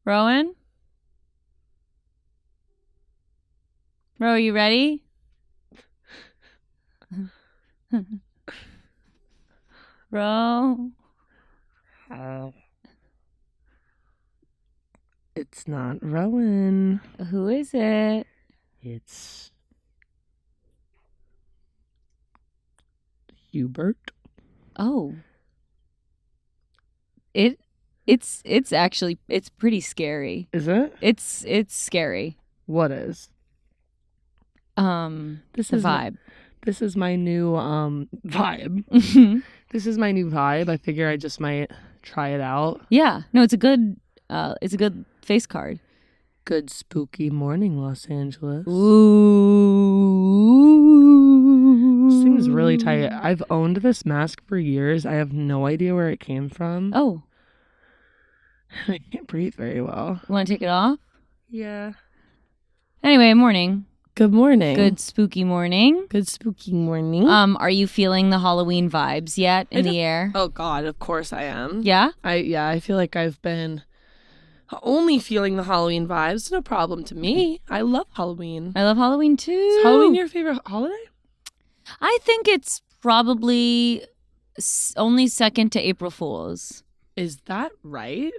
Rowan? Ro, are you ready? Ro? It's not Rowan. Who is it? It's Hubert. Oh. It's actually pretty scary. Is it? It's scary. What is? This is vibe. This is my new vibe. This is my new vibe. I figure I just might try it out. Yeah. No, it's a good face card. Good spooky morning, Los Angeles. Ooh. This thing's really tight. I've owned this mask for years. I have no idea where it came from. Oh. I can't breathe very well. You want to take it off? Yeah. Anyway, morning. Good morning. Good spooky morning. Good spooky morning. Are you feeling the Halloween vibes yet in the air? Oh God, of course I am. Yeah? I feel like I've been only feeling the Halloween vibes. No problem to me. I love Halloween. I love Halloween too. Is Halloween your favorite holiday? I think it's probably only second to April Fool's. Is that right?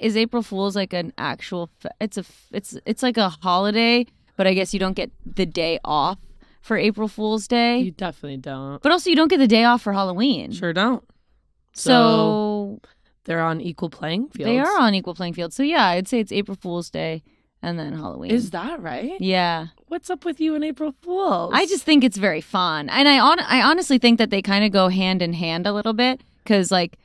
Is April Fool's like an actual? It's like a holiday, but I guess you don't get the day off for April Fool's Day. You definitely don't. But also, you don't get the day off for Halloween. Sure don't. So they're on equal playing fields. They are on equal playing fields. So yeah, I'd say it's April Fool's Day and then Halloween. Is that right? Yeah. What's up with you and April Fool's? I just think it's very fun, and I honestly think that they kind of go hand in hand a little bit because like.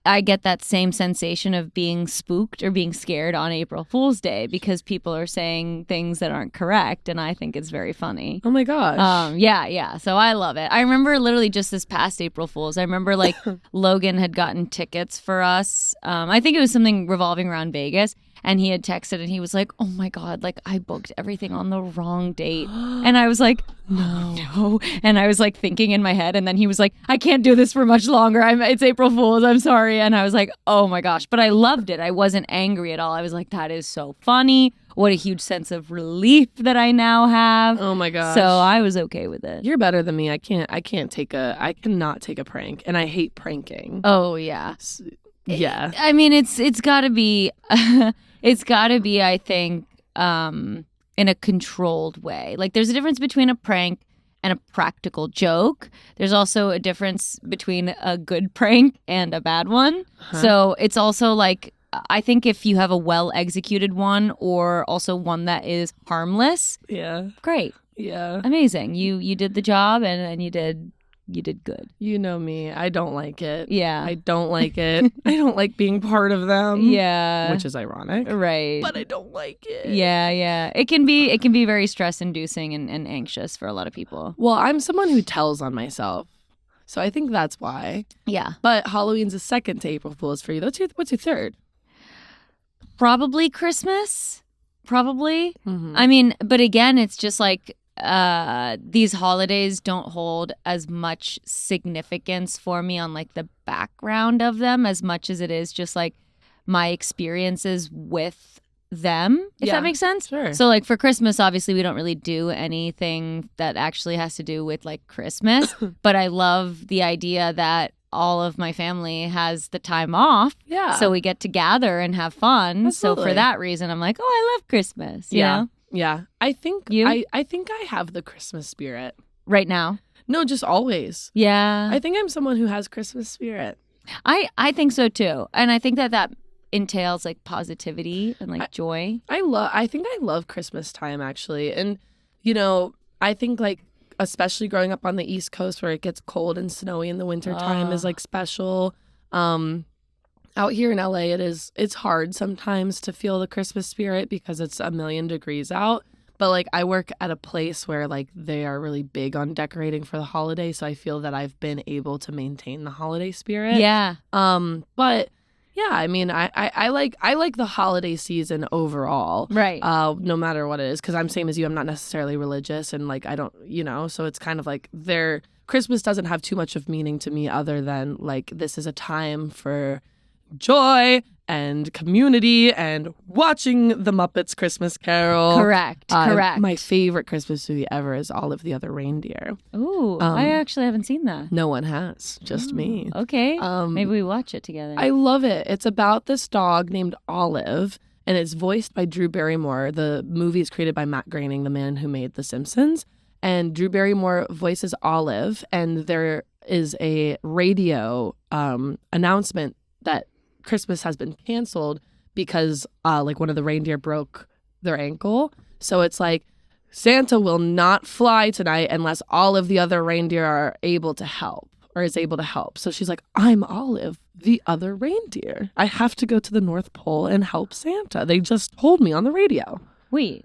I get that same sensation of being spooked or being scared on April Fool's Day because people are saying things that aren't correct, and I think it's very funny. Oh my gosh. Yeah. So I love it. I remember literally just this past April Fool's. I remember like Logan had gotten tickets for us. I think it was something revolving around Vegas, and he had texted and he was like, "Oh my God, like I booked everything on the wrong date," and I was like, No. And I was like thinking in my head, and then he was like, "I can't do this for much longer. It's April Fool's. I'm sorry." And I was like, "Oh my gosh!" But I loved it. I wasn't angry at all. I was like, "That is so funny. What a huge sense of relief that I now have." Oh my gosh! So I was okay with it. You're better than me. I cannot take a prank, and I hate pranking. Oh yeah. Yeah. I mean, it's got to be, it's got to be. I think. In a controlled way. Like there's a difference between a prank and a practical joke. There's also a difference between a good prank and a bad one. So it's also like, I think if you have a well executed one or also one that is harmless. Yeah. Great. Yeah. Amazing. You did the job and you did good. You know me. I don't like it. Yeah. I don't like it. I don't like being part of them. Yeah. Which is ironic. Right. But I don't like it. Yeah. It can be very stress inducing and anxious for a lot of people. Well, I'm someone who tells on myself. So I think that's why. Yeah. But Halloween's the second to April Fool's for you. What's your third? Probably Christmas. Probably. Mm-hmm. I mean, but again, it's just like these holidays don't hold as much significance for me on like the background of them as much as it is just like my experiences with them, if that makes sense. Sure. So like for Christmas, obviously we don't really do anything that actually has to do with like Christmas, but I love the idea that all of my family has the time off. Yeah. So we get to gather and have fun. Absolutely. So for that reason, I'm like, oh, I love Christmas. You know? Yeah. I think You? I think I have the Christmas spirit. Right now. No, just always. Yeah. I think I'm someone who has Christmas spirit. I think so too. And I think that entails like positivity and like joy. I think I love Christmas time actually. And you know, I think like especially growing up on the East Coast where it gets cold and snowy in the winter time is like special. Out here in LA it's hard sometimes to feel the Christmas spirit because it's 1,000,000 degrees out. But like I work at a place where like they are really big on decorating for the holiday, so I feel that I've been able to maintain the holiday spirit. Yeah. But yeah, I mean I like the holiday season overall. Right. No matter what it is, because I'm same as you. I'm not necessarily religious, and like I don't, so it's kind of like Christmas doesn't have too much of meaning to me other than like this is a time for joy and community and watching The Muppets Christmas Carol. Correct. My favorite Christmas movie ever is Olive the Other Reindeer. Ooh, I actually haven't seen that. No one has, just me. Okay, maybe we watch it together. I love it. It's about this dog named Olive, and it's voiced by Drew Barrymore. The movie is created by Matt Groening, the man who made The Simpsons. And Drew Barrymore voices Olive, and there is a radio announcement that Christmas has been canceled because like one of the reindeer broke their ankle. So it's like Santa will not fly tonight unless all of the other reindeer are able to help or is able to help. So she's like, I'm Olive, the other reindeer. I have to go to the North Pole and help Santa. They just told me on the radio. Wait,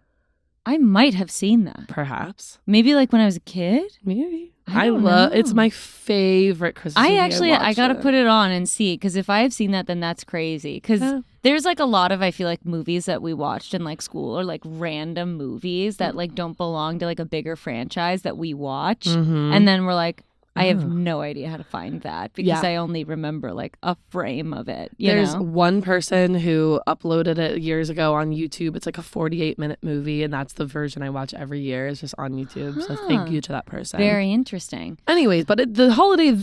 I might have seen that. Perhaps. Maybe like when I was a kid? Maybe. I love know. It's my favorite Christmas movie. I gotta put it on and see, because if I have seen that, then that's crazy. Because there's like a lot of, I feel like, movies that we watched in like school, or like random movies that like don't belong to like a bigger franchise that we watch, and then we're like, I have no idea how to find that, because I only remember like a frame of it. There's one person who uploaded it years ago on YouTube. It's like a 48-minute movie, and that's the version I watch every year. It's just on YouTube. So thank you to that person. Very interesting. Anyways, but the holiday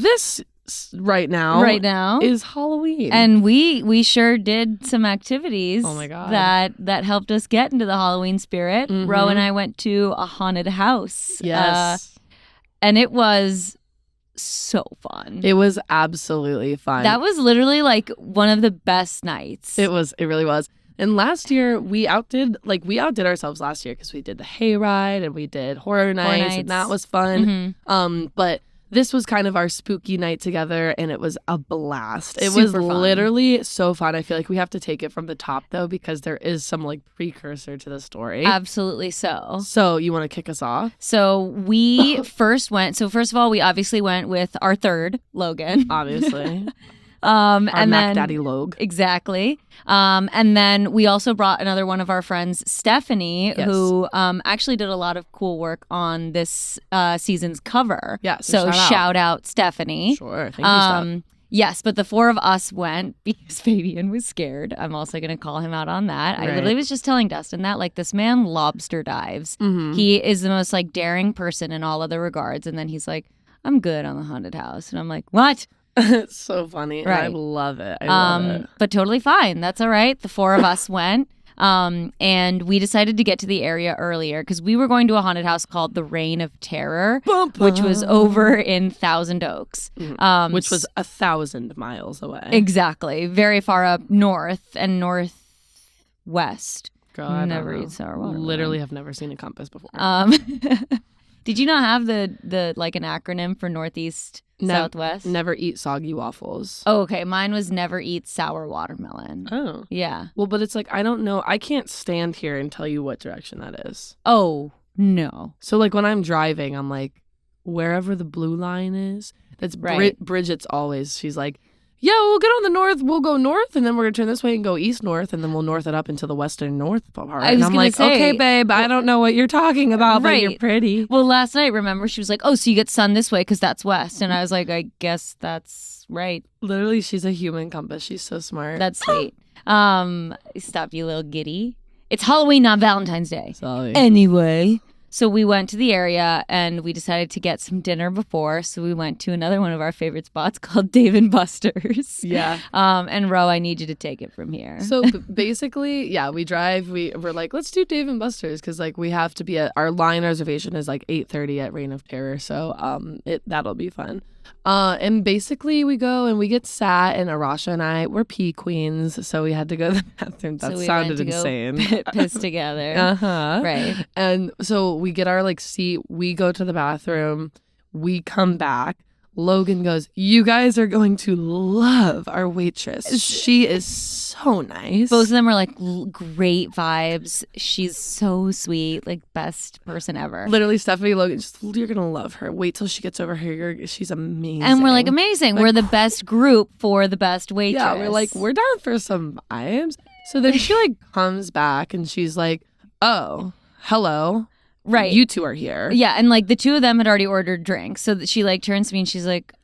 right now is Halloween. And we sure did some activities oh my God. that helped us get into the Halloween spirit. Ro and I went to a haunted house. Yes. And it was so fun. It was absolutely fun. That was literally like one of the best nights. It really was. And last year we outdid ourselves last year, because we did the hayride and we did horror nights, and that was fun. But this was kind of our spooky night together, and it was a blast. It was literally so fun. I feel like we have to take it from the top, though, because there is some like precursor to the story. Absolutely so. So you want to kick us off? So we first of all, we obviously went with our third, Logan. Obviously. Our and Mac Daddy Logue. Exactly. And then we also brought another one of our friends, Stephanie, who actually did a lot of cool work on this season's cover. Yeah. So shout out Stephanie. Sure. Thank you, Steph. Yes, but the four of us went because Fabian was scared. I'm also going to call him out on that. Right. I literally was just telling Dustin that, like, this man lobster dives. He is the most, like, daring person in all other regards. And then he's like, I'm good on the haunted house. And I'm like, what? It's so funny. Right. I love it. I love it. But totally fine. That's all right. The four of us went. And we decided to get to the area earlier because we were going to a haunted house called the Reign of Terror, which was over in Thousand Oaks. Which was 1,000 miles away. Exactly. Very far up north and northwest. God, never eat sour water. Literally have never seen a compass before. Did you not have the like an acronym for Northeast Southwest? Never eat soggy waffles. Oh, okay. Mine was never eat sour watermelon. Oh. Yeah. Well, but it's like, I don't know. I can't stand here and tell you what direction that is. Oh, no. So like when I'm driving, I'm like, wherever the blue line is, that's right. Bridget's always, she's like, yeah, we'll get on the north, we'll go north, and then we're going to turn this way and go east-north, and then we'll north it up into the western north part. And I'm like, okay, babe, I don't know what you're talking about, but you're pretty. Well, last night, remember, she was like, oh, so you get sun this way because that's west. And I was like, I guess that's right. Literally, she's a human compass. She's so smart. That's sweet. Stop, you little giddy. It's Halloween, not Valentine's Day. Sorry. Anyway. So we went to the area and we decided to get some dinner before. So we went to another one of our favorite spots called Dave & Buster's. Yeah. And Ro, I need you to take it from here. So basically, yeah, we drive. We're like, let's do Dave & Buster's because like we have to be at our line reservation is like 8:30 at Reign of Terror. So that'll be fun. And basically we go and we get sat, and Arasha and I, we're pee queens, so we had to go to the bathroom. That sounded insane. Piss together. Uh-huh. Right. And so we get our like seat, we go to the bathroom, we come back. Logan goes, you guys are going to love our waitress. She is so nice. Both of them are like great vibes. She's so sweet, like best person ever. Literally, Stephanie, Logan, you're going to love her. Wait till she gets over here. She's amazing. And we're like, amazing. Like, we're the best group for the best waitress. Yeah, we're like, we're down for some vibes. So then she like comes back and she's like, oh, hello. Right. You two are here. Yeah, and like the two of them had already ordered drinks. So that she like turns to me and she's like,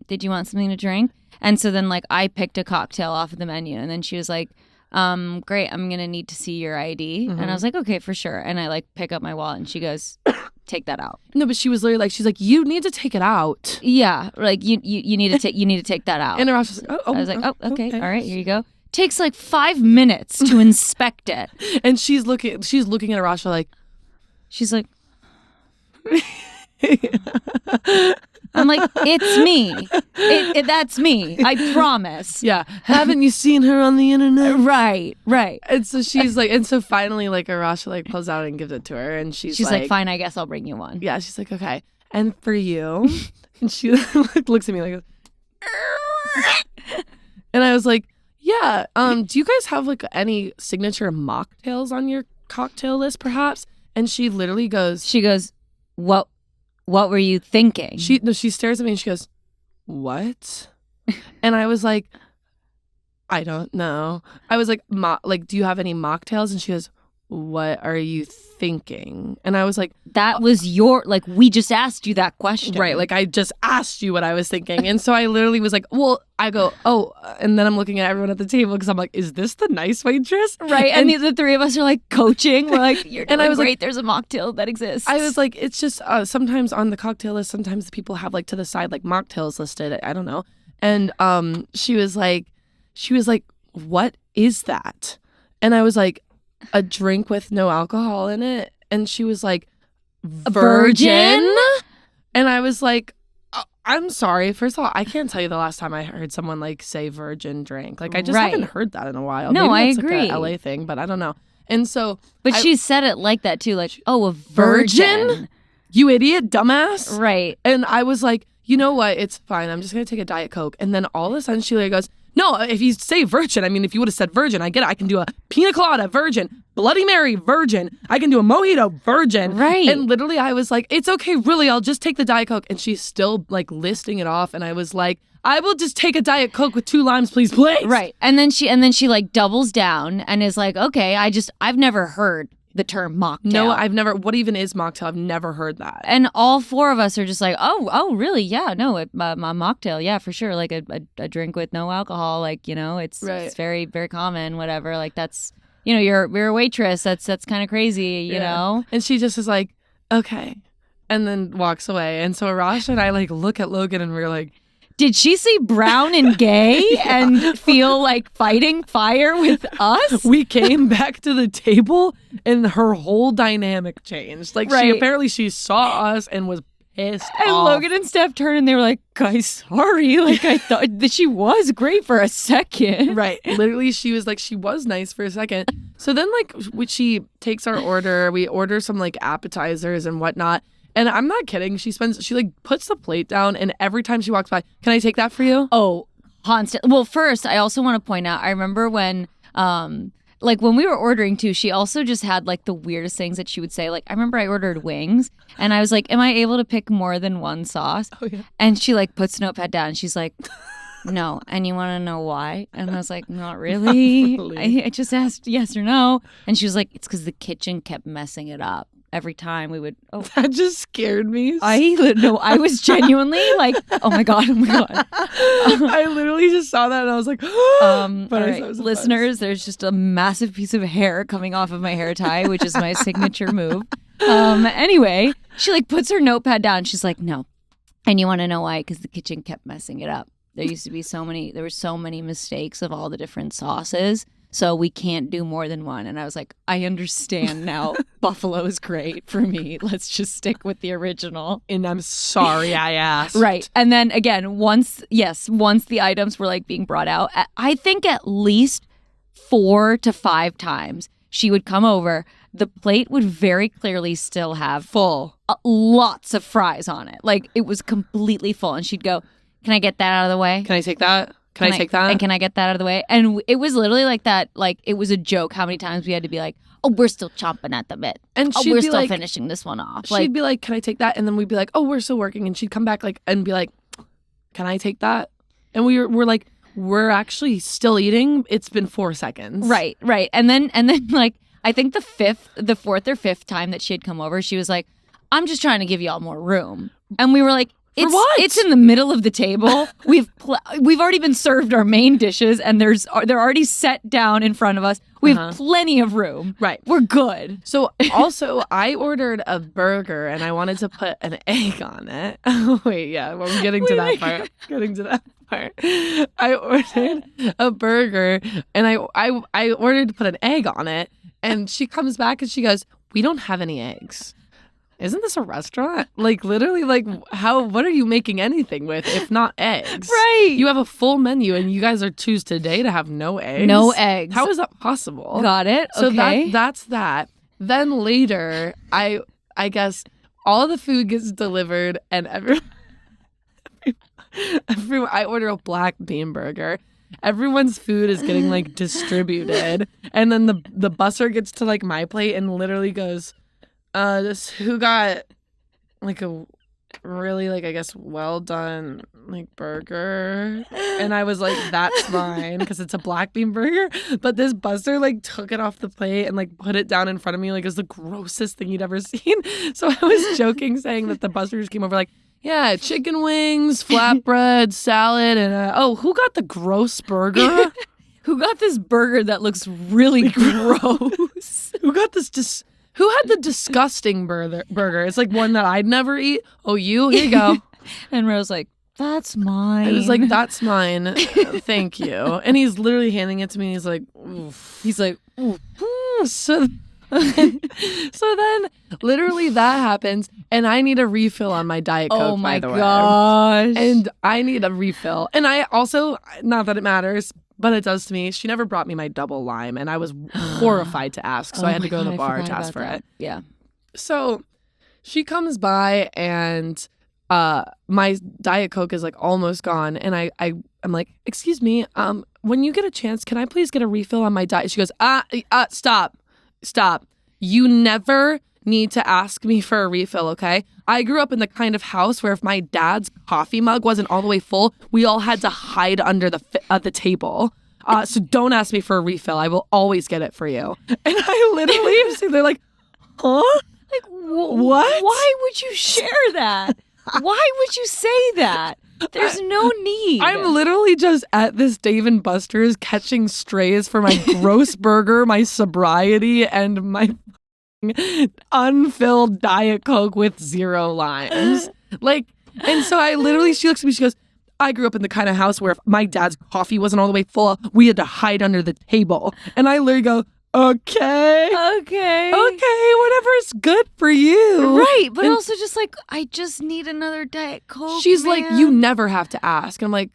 did you want something to drink? And so then like I picked a cocktail off of the menu, and then she was like, great, I'm gonna need to see your ID. And I was like, okay, for sure. And I like pick up my wallet, and she goes, take that out. No, but she was literally like, she's like, you need to take it out. Yeah, like you need to take that out. And Arasha was like, I was like, oh, okay, all right, here you go. Takes like 5 minutes to inspect it. And she's looking at Arasha like, she's like, I'm like, it's me. That's me. I promise. yeah, haven't you seen her on the internet? Right. And so she's like, and so finally, like, Arasha like pulls out and gives it to her, and she's like, fine, I guess I'll bring you one. Yeah, she's like, okay. And for you, and she looks at me like, and I was like, yeah. Do you guys have like any signature mocktails on your cocktail list, perhaps? And she literally goes, what were you thinking? She stares at me and she goes, what? And I was like, I don't know. I was like, do you have any mocktails? And she goes, what are you thinking? And I was like, that was we just asked you that question. Right. Like I just asked you what I was thinking. And so I literally was like, well, I go, oh, and then I'm looking at everyone at the table because I'm like, is this the nice waitress? Right. And the three of us are like coaching. We're like, you're doing and I was great. Like, there's a mocktail that exists. I was like, it's just sometimes on the cocktail list, sometimes people have like to the side like mocktails listed. I don't know. And she was like, what is that? And I was like, a drink with no alcohol in it. And she was like, virgin? And I was like, I'm sorry. First of all, I can't tell you the last time I heard someone like say virgin drink. Like I just haven't heard that in a while. No, Maybe I it's agree. like a LA thing, but I don't know. And so, but she said it like that too, like, oh, a virgin? You idiot, dumbass. Right. And I was like, you know what? It's fine. I'm just gonna take a Diet Coke. And then all of a sudden, she like goes, no, if you say virgin, I mean, if you would have said virgin, I get it. I can do a pina colada, virgin, Bloody Mary, virgin. I can do a mojito, virgin. Right. And literally I was like, it's okay, really, I'll just take the Diet Coke. And she's still like listing it off. And I was like, I will just take a Diet Coke with 2 limes, please. Right. And then she like doubles down and is like, okay, I've never heard the term mocktail. No, I've never. What even is mocktail? I've never heard that. And all 4 of us are just like, oh, really? Yeah, no, my mocktail, yeah, for sure. Like a drink with no alcohol, like it's very very common. Whatever, like that's you're a waitress. That's kind of crazy, you know. And she just is like, okay, and then walks away. And so Arasha and I like look at Logan and we're like, did she see brown and gay and feel like fighting fire with us? We came back to the table and her whole dynamic changed. Like she saw us and was pissed and off. Logan and Steph turned and they were like, guys, sorry. Like I thought that she was great for a second. Right. Literally she was like, she was nice for a second. So then like when she takes our order, we order some like appetizers and whatnot. And I'm not kidding. She like puts the plate down, and every time she walks by, can I take that for you? Oh, constant. Well, first, I also want to point out, I remember when, like when we were ordering too, she also just had like the weirdest things that she would say. Like I remember I ordered wings, and I was like, am I able to pick more than one sauce? Oh yeah. And she like puts the notepad down, and she's like, no. And you want to know why? And I was like, not really. Not really. I just asked yes or no. And she was like, it's because the kitchen kept messing it up. Every time we would, that just scared me. I was genuinely like, oh my god. I literally just saw that and I was like, but all right, listeners, there's just a massive piece of hair coming off of my hair tie, which is my signature move. Anyway, she like puts her notepad down. She's like, no. And you want to know why? Because the kitchen kept messing it up. There were so many mistakes of all the different sauces. So we can't do more than one. And I was like, I understand now. Buffalo is great for me. Let's just stick with the original. And I'm sorry I asked. Right. And then again, once the items were like being brought out, I think at least 4 to 5 times she would come over. The plate would very clearly still have full lots of fries on it. Like it was completely full. And she'd go, can I get that out of the way? Can I take that? Can I take that? And can I get that out of the way? And it was literally like that. Like it was a joke how many times we had to be like, oh, we're still chomping at the bit. And we're still like, finishing this one off. She'd be like, can I take that? And then we'd be like, oh, we're still working. And she'd come back like and be like, can I take that? And we're like, we're actually still eating. It's been 4 seconds. Right. And then like I think the 4th or 5th time that she had come over, she was like, I'm just trying to give y'all more room. And we were like, It's in the middle of the table. We've already been served our main dishes, and they're already set down in front of us. We have plenty of room. Right. We're good. So also, I ordered a burger, and I wanted to put an egg on it. Oh, wait, yeah. Well, I'm getting to that part. I ordered a burger, and I ordered to put an egg on it, and she comes back and she goes, "We don't have any eggs." Isn't this a restaurant? Like, literally, like, what are you making anything with if not eggs? Right. You have a full menu and you guys choose today to have no eggs? No eggs. How is that possible? Got it. So okay. that's that. Then later, I guess all the food gets delivered and I order a black bean burger. Everyone's food is getting, like, distributed. And then the busser gets to, like, my plate and literally goes, who got like a really, like, I guess, well done, like, burger? And I was like, that's mine, because it's a black bean burger. But this busser, like, took it off the plate and, like, put it down in front of me like it was the grossest thing you'd ever seen. So I was joking, saying that the busser just came over like, yeah, chicken wings, flatbread, salad, and who got the gross burger? Who got this burger that looks really gross? Who got this who had the disgusting burger? It's like one that I'd never eat. Oh, you? Here you go. And Rose like, that's mine. I was like, that's mine. Thank you. And he's literally handing it to me. And he's like, oof. He's like, oof. So then literally that happens. And I need a refill on my Diet Coke, oh my by the gosh. way. And I need a refill. And I also, not that it matters, but it does to me. She never brought me my double lime, and I was horrified to ask, so I had to go to the bar to ask for it. Yeah. So she comes by, and my Diet Coke is, like, almost gone, and I'm like, excuse me, when you get a chance, can I please get a refill on my diet? She goes, stop. You never need to ask me for a refill, okay? I grew up in the kind of house where if my dad's coffee mug wasn't all the way full, we all had to hide under the table. So don't ask me for a refill. I will always get it for you. And I literally am sitting there like, huh? Like, what? Why would you share that? Why would you say that? There's no need. I'm literally just at this Dave & Buster's catching strays for my gross burger, my sobriety, and my unfilled Diet Coke with 0 limes. Like, and so she looks at me, she goes, I grew up in the kind of house where if my dad's coffee wasn't all the way full, we had to hide under the table. And I literally go, okay, whatever's good for you. Right, but also just like, I just need another Diet Coke. She's like, you never have to ask. And I'm like,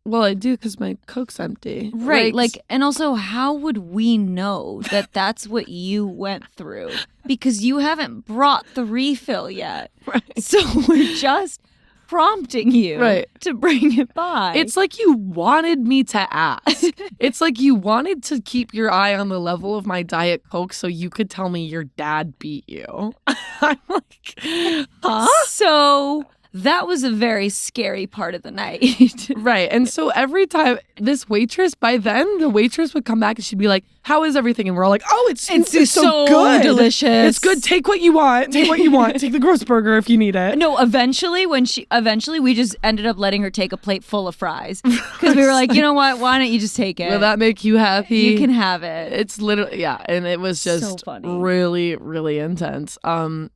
well, I do because my Coke's empty. Right, like, and also, how would we know that that's what you went through? Because you haven't brought the refill yet. Right. So we're just prompting you to bring it by. It's like you wanted me to ask. It's like you wanted to keep your eye on the level of my Diet Coke so you could tell me your dad beat you. I'm like, huh? So that was a very scary part of the night. Right. And so every time this waitress, by then the waitress would come back and she'd be like, how is everything? And we're all like, oh, it's so good. Delicious. It's good. Take what you want. Take the gross burger if you need it. No, eventually we just ended up letting her take a plate full of fries. Because we were like, you know what? Why don't you just take it? Will that make you happy? You can have it. It's literally, yeah. And it was just so funny. Really, really intense.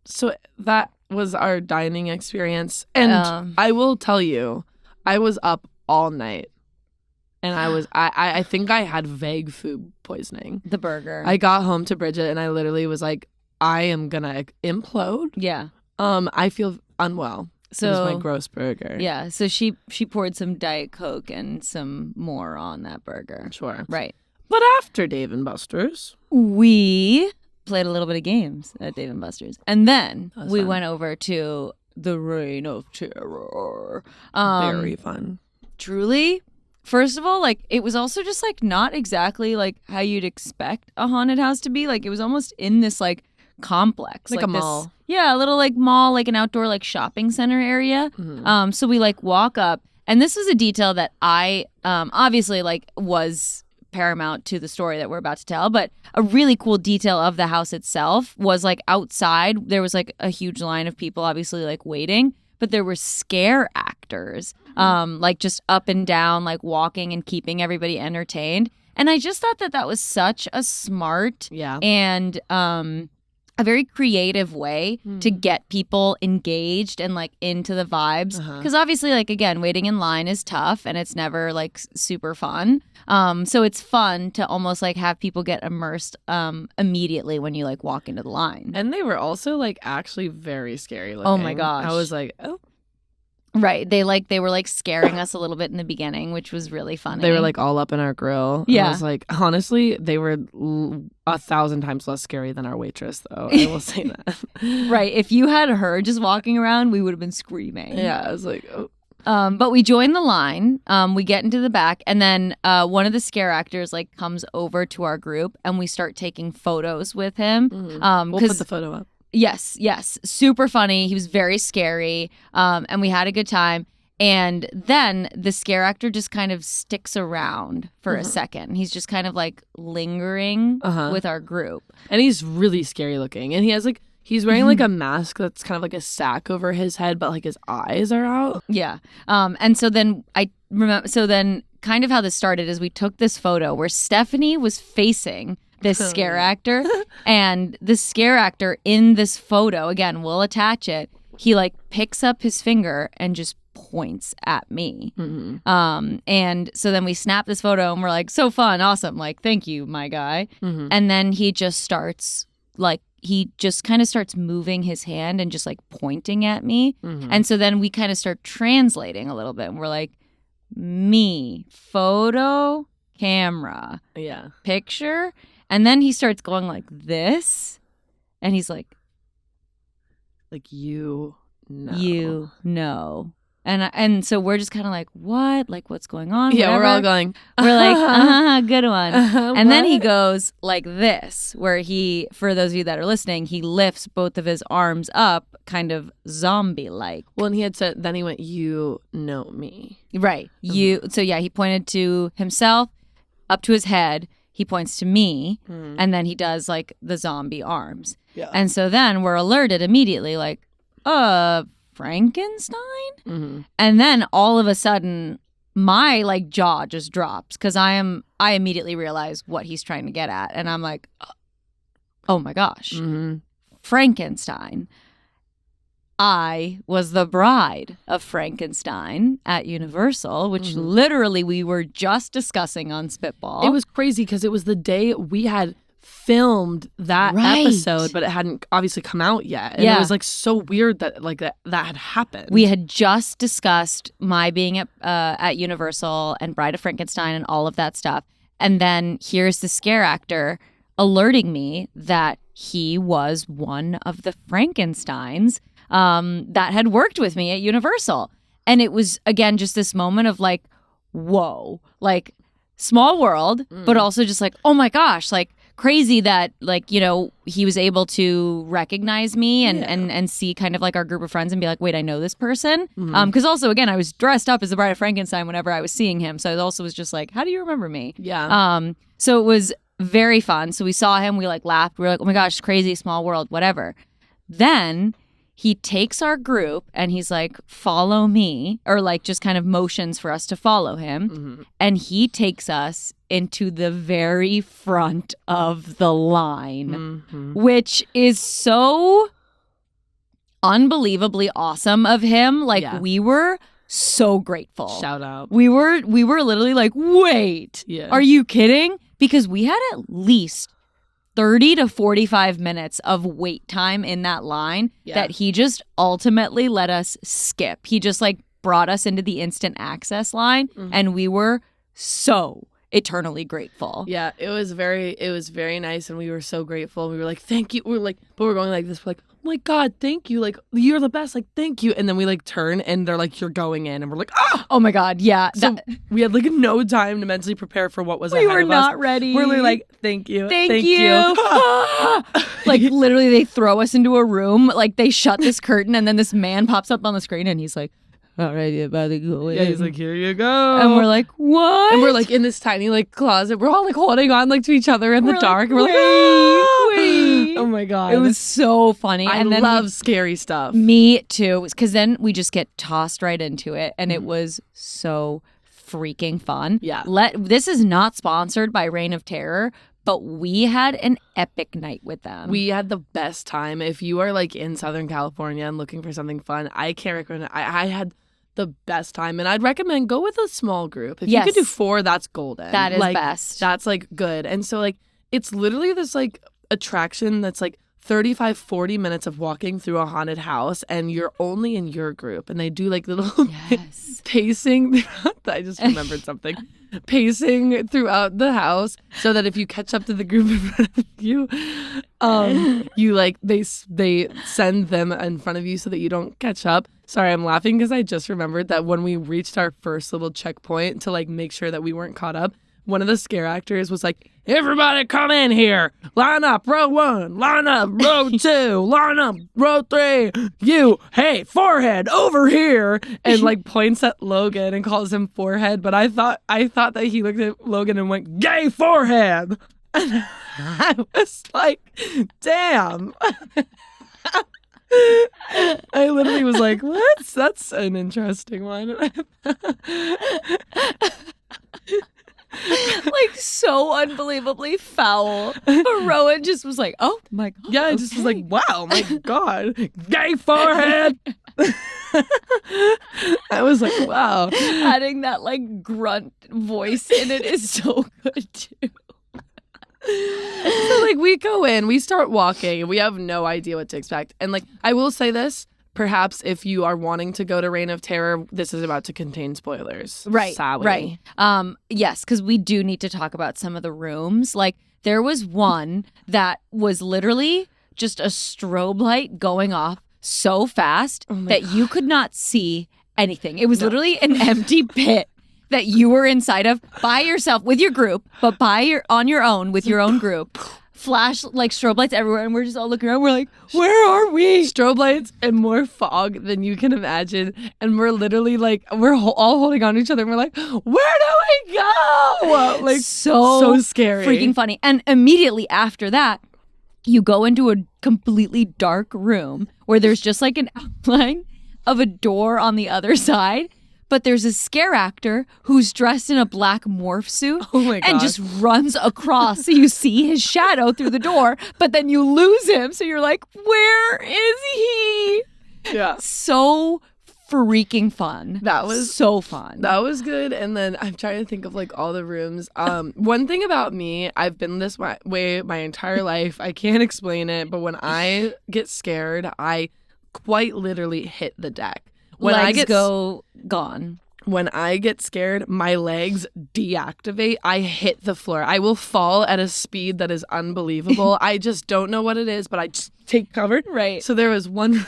So that was our dining experience. And I will tell you, I was up all night. And I think I had vague food poisoning. The burger. I got home to Bridget and I literally was like, I am gonna implode. Yeah. I feel unwell. So it was my gross burger. Yeah. So she poured some Diet Coke and some more on that burger. Sure. Right. But after Dave & Buster's, we played a little bit of games at Dave & Buster's. And then we fun. went over to the Reign of Terror. Very fun. Truly. First of all, like, it was also just, like, not exactly, like, how you'd expect a haunted house to be. Like, it was almost in this, like, complex. Like a mall. Yeah, a little, like, mall, like an outdoor, like, shopping center area. Mm-hmm. So we, like, walk up. And this was a detail that I, obviously, like, was paramount to the story that we're about to tell. But a really cool detail of the house itself was, like, outside, there was, like, a huge line of people, obviously, like, waiting. but there were scare actors, like just up and down, like walking and keeping everybody entertained. And I just thought that was such a smart and a very creative way to get people engaged and like into the vibes. Because obviously, like, again, waiting in line is tough and it's never like super fun. So it's fun to almost like have people get immersed immediately when you like walk into the line. And they were also like actually very scary looking. Oh my gosh. I was like, oh. Right. They were like scaring us a little bit in the beginning, which was really funny. They were like all up in our grill. Yeah. I was like, honestly, they were 1,000 times less scary than our waitress, though. I will say that. Right. If you had her just walking around, we would have been screaming. Yeah. I was like, oh. But we join the line. We get into the back, and then one of the scare actors like comes over to our group, and we start taking photos with him. We'll put the photo up. Yes. Super funny. He was very scary. And we had a good time. And then the scare actor just kind of sticks around for a second. He's just kind of like lingering with our group. And he's really scary looking. And he has like, he's wearing like a mask that's kind of like a sack over his head, but like his eyes are out. Yeah. And so then I remember, kind of how this started is we took this photo where Stephanie was facing this scare actor, and the scare actor in this photo, again, we'll attach it, he like picks up his finger and just points at me. And so then we snap this photo and we're like, so fun, awesome, like, thank you, my guy. And then he just starts like, he just kind of starts moving his hand and just like pointing at me. And so then we kind of start translating a little bit, and we're like, me, photo, camera, picture. And then he starts going like this, and he's like, you know. And so we're just kind of like, what? Like, what's going on? Yeah, Whatever. we're all going. We're like, good one. And then he goes like this, where he, for those of you that are listening, he lifts both of his arms up, kind of zombie-like. Well, and he had said, then he went, you know me. Right. So yeah, he pointed to himself, up to his head. He points to me, and then he does like the zombie arms. Yeah. And so then we're alerted immediately, like, Frankenstein? And then all of a sudden, my like jaw just drops because I immediately realize what he's trying to get at. And I'm like, oh my gosh, Frankenstein. I was the bride of Frankenstein at Universal, which literally we were just discussing on Spitball. It was crazy because it was the day we had filmed that episode, but it hadn't obviously come out yet. And it was like so weird that like that had happened. We had just discussed my being at Universal and Bride of Frankenstein and all of that stuff. And then here's the scare actor alerting me that he was one of the Frankensteins that had worked with me at Universal. And it was, again, just this moment of like, whoa, like small world, but also just like, oh my gosh, like crazy that like, you know, he was able to recognize me and see kind of like our group of friends and be like, wait, I know this person. Because also, again, I was dressed up as the Bride of Frankenstein whenever I was seeing him. So it also was just like, how do you remember me? Yeah. So it was very fun. So we saw him, we like laughed. We were like, oh my gosh, crazy, small world, whatever. Then he takes our group and he's like, follow me, or like just kind of motions for us to follow him. And he takes us into the very front of the line, which is so unbelievably awesome of him. Like we were so grateful. Shout out. We were literally like, wait, are you kidding? Because we had at least 30 to 45 minutes of wait time in that line that he just ultimately let us skip. He just like brought us into the instant access line, and we were so eternally grateful. Yeah, it was very nice, and we were so grateful. We were like, thank you. We were like, but we're going like this. We're like, oh my God, thank you. Like, you're the best. Like, thank you. And then we like turn and they're like, you're going in. And we're like, oh my God. Yeah. So we had like no time to mentally prepare for what was ahead of us. We were not ready. We're like, thank you. Thank you. Like literally they throw us into a room. Like they shut this curtain and then this man pops up on the screen and he's like, all right, you're about to go in. Yeah, he's like, here you go. And we're like, what? And we're like in this tiny like closet. We're all like holding on like to each other in the dark. And we're like, wait. Oh my God. It was so funny. I And then love scary stuff. me too. Because then we just get tossed right into it. And it was so freaking fun. Yeah. This is not sponsored by Reign of Terror, but we had an epic night with them. We had the best time. If you are like in Southern California and looking for something fun, I can't recommend it. I had the best time, and I'd recommend go with a small group. If you could do 4, that's golden. That is like, best. That's like good. And so like it's literally this like attraction that's like 35-40 minutes of walking through a haunted house, and you're only in your group, and they do like little pacing. I just remembered something. Pacing throughout the house so that if you catch up to the group in front of you, you like they send them in front of you so that you don't catch up. Sorry, I'm laughing because I just remembered that when we reached our first little checkpoint to like make sure that we weren't caught up, one of the scare actors was like, "Everybody come in here. Line up, row 1. Line up, row 2. Line up, row 3. You, hey, forehead, over here." And like points at Logan and calls him forehead. But I thought that he looked at Logan and went, "Gay forehead." And I was like, damn. I literally was like, that's an interesting one. Like so unbelievably foul. But Rowan just was like, "Oh my God." Yeah, I just was like, wow, my God. Gay forehead. I was like, wow. Adding that like grunt voice in it is so good too. So like we go in, we start walking, and we have no idea what to expect. And like I will say this, perhaps if you are wanting to go to Reign of Terror, this is about to contain spoilers. Right. Sorry. Right. Yes, because we do need to talk about some of the rooms. Like there was one that was literally just a strobe light going off so fast that you could not see anything. It was literally an empty pit that you were inside of by yourself with your group, but on your own with your own group. Flash like strobe lights everywhere, and we're just all looking around. We're like, where are we? Strobe lights and more fog than you can imagine. And we're literally like, we're all holding on to each other. And we're like, where do we go? Like so scary. Freaking funny. And immediately after that, you go into a completely dark room where there's just like an outline of a door on the other side. But there's a scare actor who's dressed in a black morph suit and just runs across. So you see his shadow through the door, but then you lose him. So you're like, where is he? Yeah. So freaking fun. That was so fun. That was good. And then I'm trying to think of like all the rooms. One thing about me, I've been this way my entire life. I can't explain it, but when I get scared, I quite literally hit the deck. When legs go gone. When I get scared, my legs deactivate. I hit the floor. I will fall at a speed that is unbelievable. I just don't know what it is, but I just take cover. Right. So there was one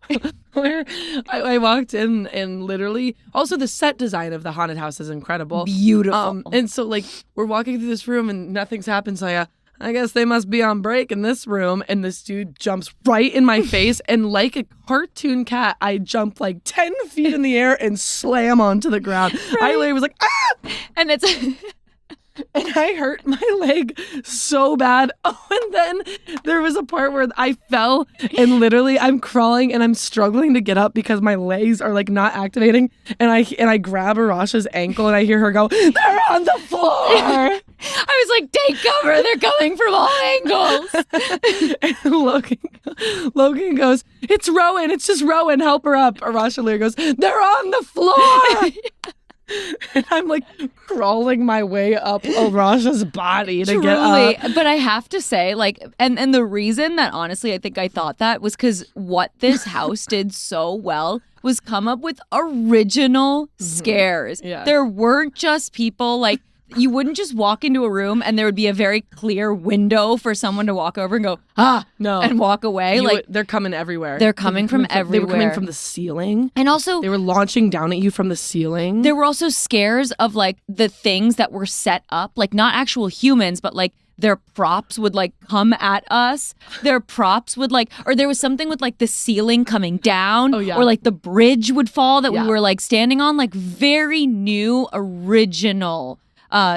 room where I walked in, and literally, also the set design of the haunted house is incredible. Beautiful. And so like we're walking through this room and nothing's happened. So I guess they must be on break in this room. And this dude jumps right in my face. And like a cartoon cat, I jump like 10 feet in the air and slam onto the ground. Right. I literally was like, ah! And it's... And I hurt my leg so bad. Oh, and then there was a part where I fell and literally I'm crawling and I'm struggling to get up because my legs are like not activating. And I grab Arasha's ankle and I hear her go, "They're on the floor." I was like, take cover. They're coming from all angles. And Logan goes, "It's Rowan. It's just Rowan. Help her up." Arasha later goes, "They're on the floor." And I'm like crawling my way up Arasha's body to get up. But I have to say, like, and the reason that honestly I think I thought that was because what this house did so well was come up with original scares. Yeah. There weren't just people like, you wouldn't just walk into a room and there would be a very clear window for someone to walk over and go, no, and walk away. They're coming everywhere. They're coming from everywhere. They were coming from the ceiling. And also, they were launching down at you from the ceiling. There were also scares of like the things that were set up, like not actual humans, but like their props would like come at us. Their props would like, or there was something with like the ceiling coming down, or like the bridge would fall that we were like standing on, like very new, original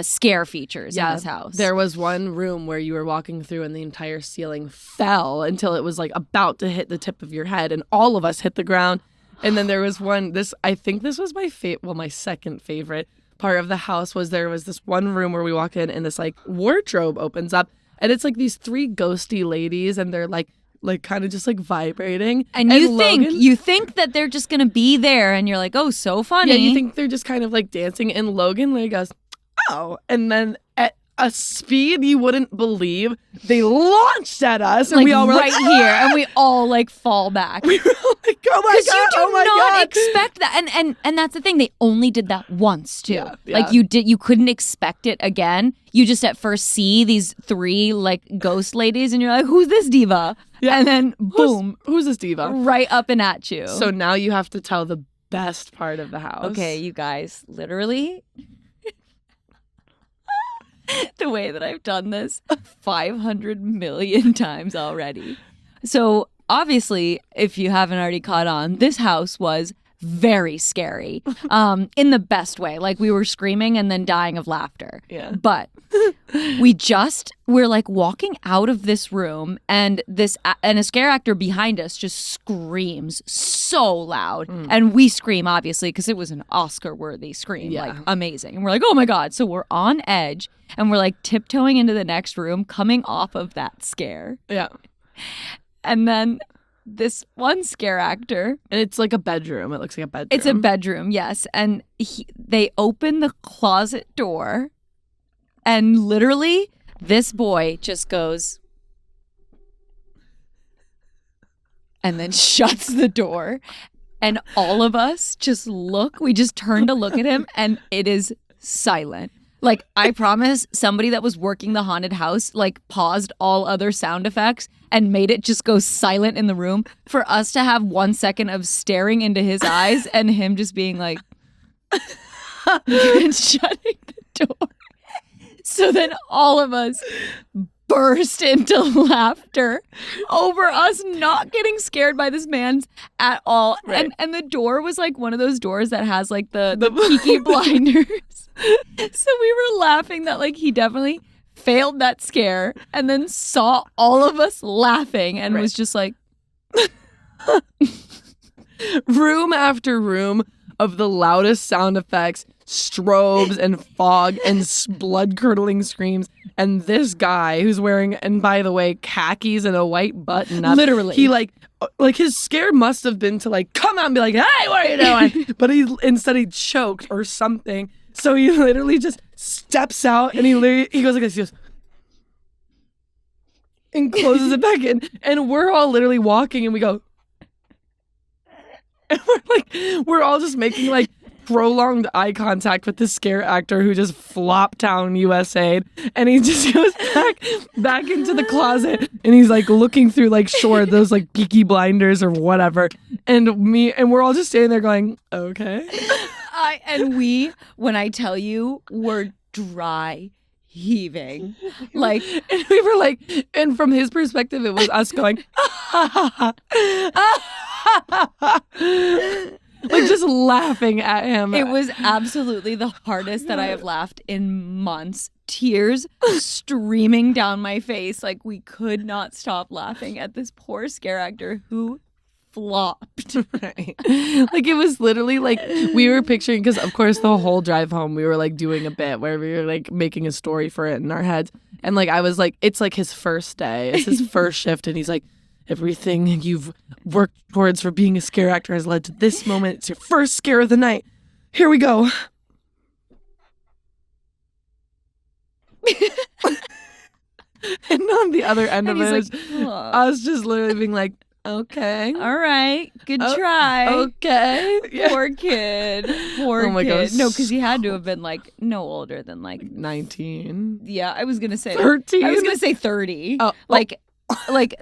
scare features in this house. There was one room where you were walking through and the entire ceiling fell until it was like about to hit the tip of your head, and all of us hit the ground. And then there was one, I think this was my second favorite part of the house was there was this one room where we walk in and this like wardrobe opens up and it's like these 3 ghosty ladies and they're like kind of just like vibrating. And you think that they're just going to be there and you're like, oh, so funny. Yeah, you think they're just kind of like dancing, and Logan literally goes, oh, and then at a speed you wouldn't believe, they launched at us, and like, we all were right like, here, and we all like fall back. We were like, oh my god, you do oh my not god. expect that, and that's the thing. They only did that once too. Yeah. Like you couldn't expect it again. You just at first see these 3 like ghost ladies, and you're like, who's this diva? Yeah. And then boom, who's this diva? Right up and at you. So now you have to tell the best part of the house. Okay, you guys, literally. The way that I've done this 500 million times already. So obviously, if you haven't already caught on, this house was very scary in the best way. Like we were screaming and then dying of laughter. Yeah. But we're like walking out of this room and a scare actor behind us just screams so loud. And we scream, obviously, because it was an Oscar-worthy scream. Yeah. Like amazing. And we're like, oh my God. So we're on edge and we're like tiptoeing into the next room coming off of that scare. Yeah. And then this one scare actor. And it's like a bedroom. It looks like a bedroom. It's a bedroom, yes. And they open the closet door and literally this boy just goes and then shuts the door. And all of us just look. We just turn to look at him and it is silent. Like, I promise somebody that was working the haunted house, like, paused all other sound effects and made it just go silent in the room for us to have 1 second of staring into his eyes and him just being like, and shutting the door. So then all of us burst into laughter over us not getting scared by this man at all. Right. And the door was like one of those doors that has like the peaky blinders. So we were laughing that like he definitely failed that scare and then saw all of us laughing and was just like room after room of the loudest sound effects, strobes and fog and blood-curdling screams. And this guy who's wearing, and by the way, khakis and a white button-up. Literally. He like his scare must have been to like come out and be like, hey, what are you doing? But instead he choked or something. So he literally just steps out and he goes like this. He goes and closes it back in. And we're all literally walking and we go. And we're all just making like prolonged eye contact with this scare actor who just flopped down USA, and he just goes back into the closet and he's like looking through like those like peaky blinders or whatever, and we're all just standing there going, okay. When I tell you, we're dry heaving. Like, and we were like, and from his perspective it was us going like just laughing at him. It was absolutely the hardest that I have laughed in months. Tears streaming down my face. Like, we could not stop laughing at this poor scare actor who flopped. Right. Like, it was literally like we were picturing, because of course the whole drive home we were like doing a bit where we were like making a story for it in our heads, and like I was like, it's like his first day, it's his first shift, and he's like, everything you've worked towards for being a scare actor has led to this moment. It's your first scare of the night. Here we go. And on the other end of it, like, I was just literally being like, okay. All right. Good try. Okay. Yeah. Poor kid. Poor Oh my kid. gosh. No, because he had to have been like no older than like 19. Yeah, I was going to say 13. I was going to say 30. Oh, like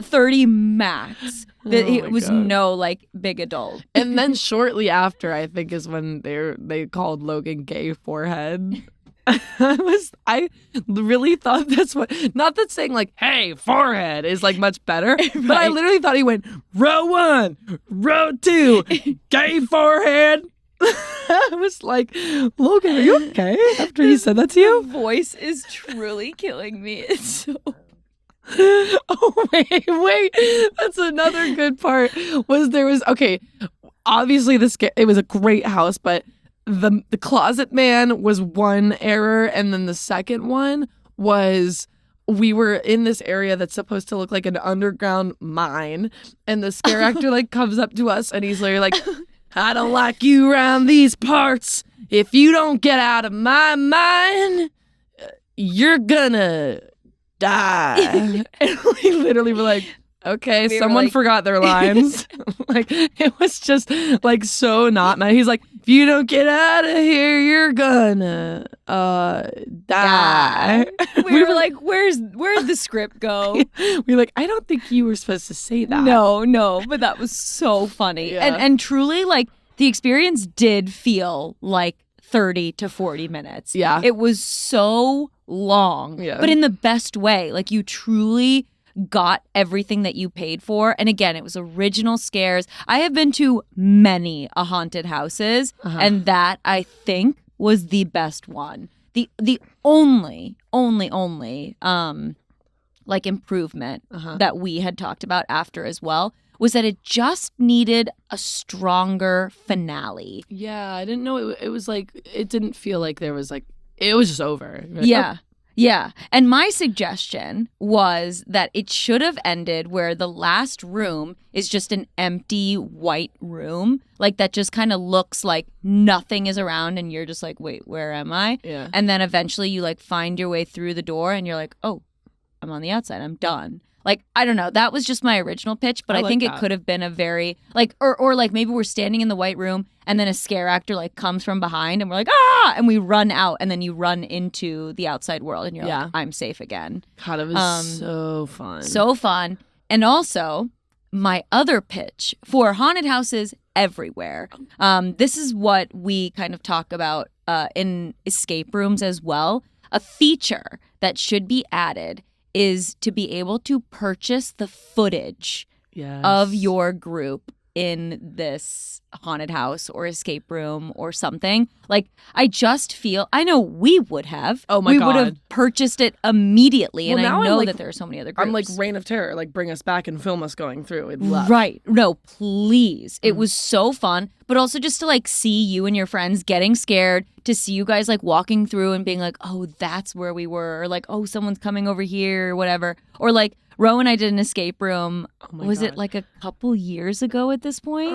30 max. It was God. no like big adult. And then shortly after, I think, is when they called Logan gay forehead. I really thought that's what, not that saying like, hey, forehead is like much better, Right. but I literally thought he went, row 1, row 2, gay forehead. I was like, Logan, are you okay? After he said that to you? Voice is truly killing me. It's so... Oh, wait. That's another good part. Okay, obviously it was a great house, but the closet man was one error, and then the second one was we were in this area that's supposed to look like an underground mine, and the scare actor like comes up to us and he's literally like, I don't like you around these parts. If you don't get out of my mind, you're gonna die. And we literally were like, okay, someone forgot their lines. Like, it was just like so not mad. He's like, if you don't get out of here, you're gonna die. We were like, where's the script go? We were like, I don't think you were supposed to say that. No, but that was so funny. Yeah. And truly, like, the experience did feel like 30 to 40 minutes. Yeah. It was so long, but in the best way. Like, you truly got everything that you paid for. And again, it was original scares. I have been to many haunted houses, and that, I think, was the best one. The only like improvement that we had talked about after as well was that it just needed a stronger finale. Yeah, I didn't know it was like, it didn't feel like there was like, it was just over. Like, yeah. Yeah. And my suggestion was that it should have ended where the last room is just an empty white room, like that just kind of looks like nothing is around and you're just like, wait, where am I? Yeah. And then eventually you like find your way through the door and you're like, oh, I'm on the outside. I'm done. Like, I don't know. That was just my original pitch, but I think it could have been a very, like, or like maybe we're standing in the white room and then a scare actor like comes from behind and we're like, ah, and we run out and then you run into the outside world and you're like, I'm safe again. God, it was so fun. So fun. And also, my other pitch for haunted houses everywhere. This is what we kind of talk about in escape rooms as well. A feature that should be added is to be able to purchase the footage of your group in this haunted house or escape room or something. Like, I just feel, I know we would have. Oh my God. We would have purchased it immediately. Well, and now I know like, that there are so many other groups. I'm like, Reign of Terror, like, bring us back and film us going through. We'd love. Right. No, please. It was so fun. But also just to like see you and your friends getting scared, to see you guys like walking through and being like, oh, that's where we were. Or like, oh, someone's coming over here or whatever. Or like, Rowan and I did an escape room. Was it like a couple years ago at this point?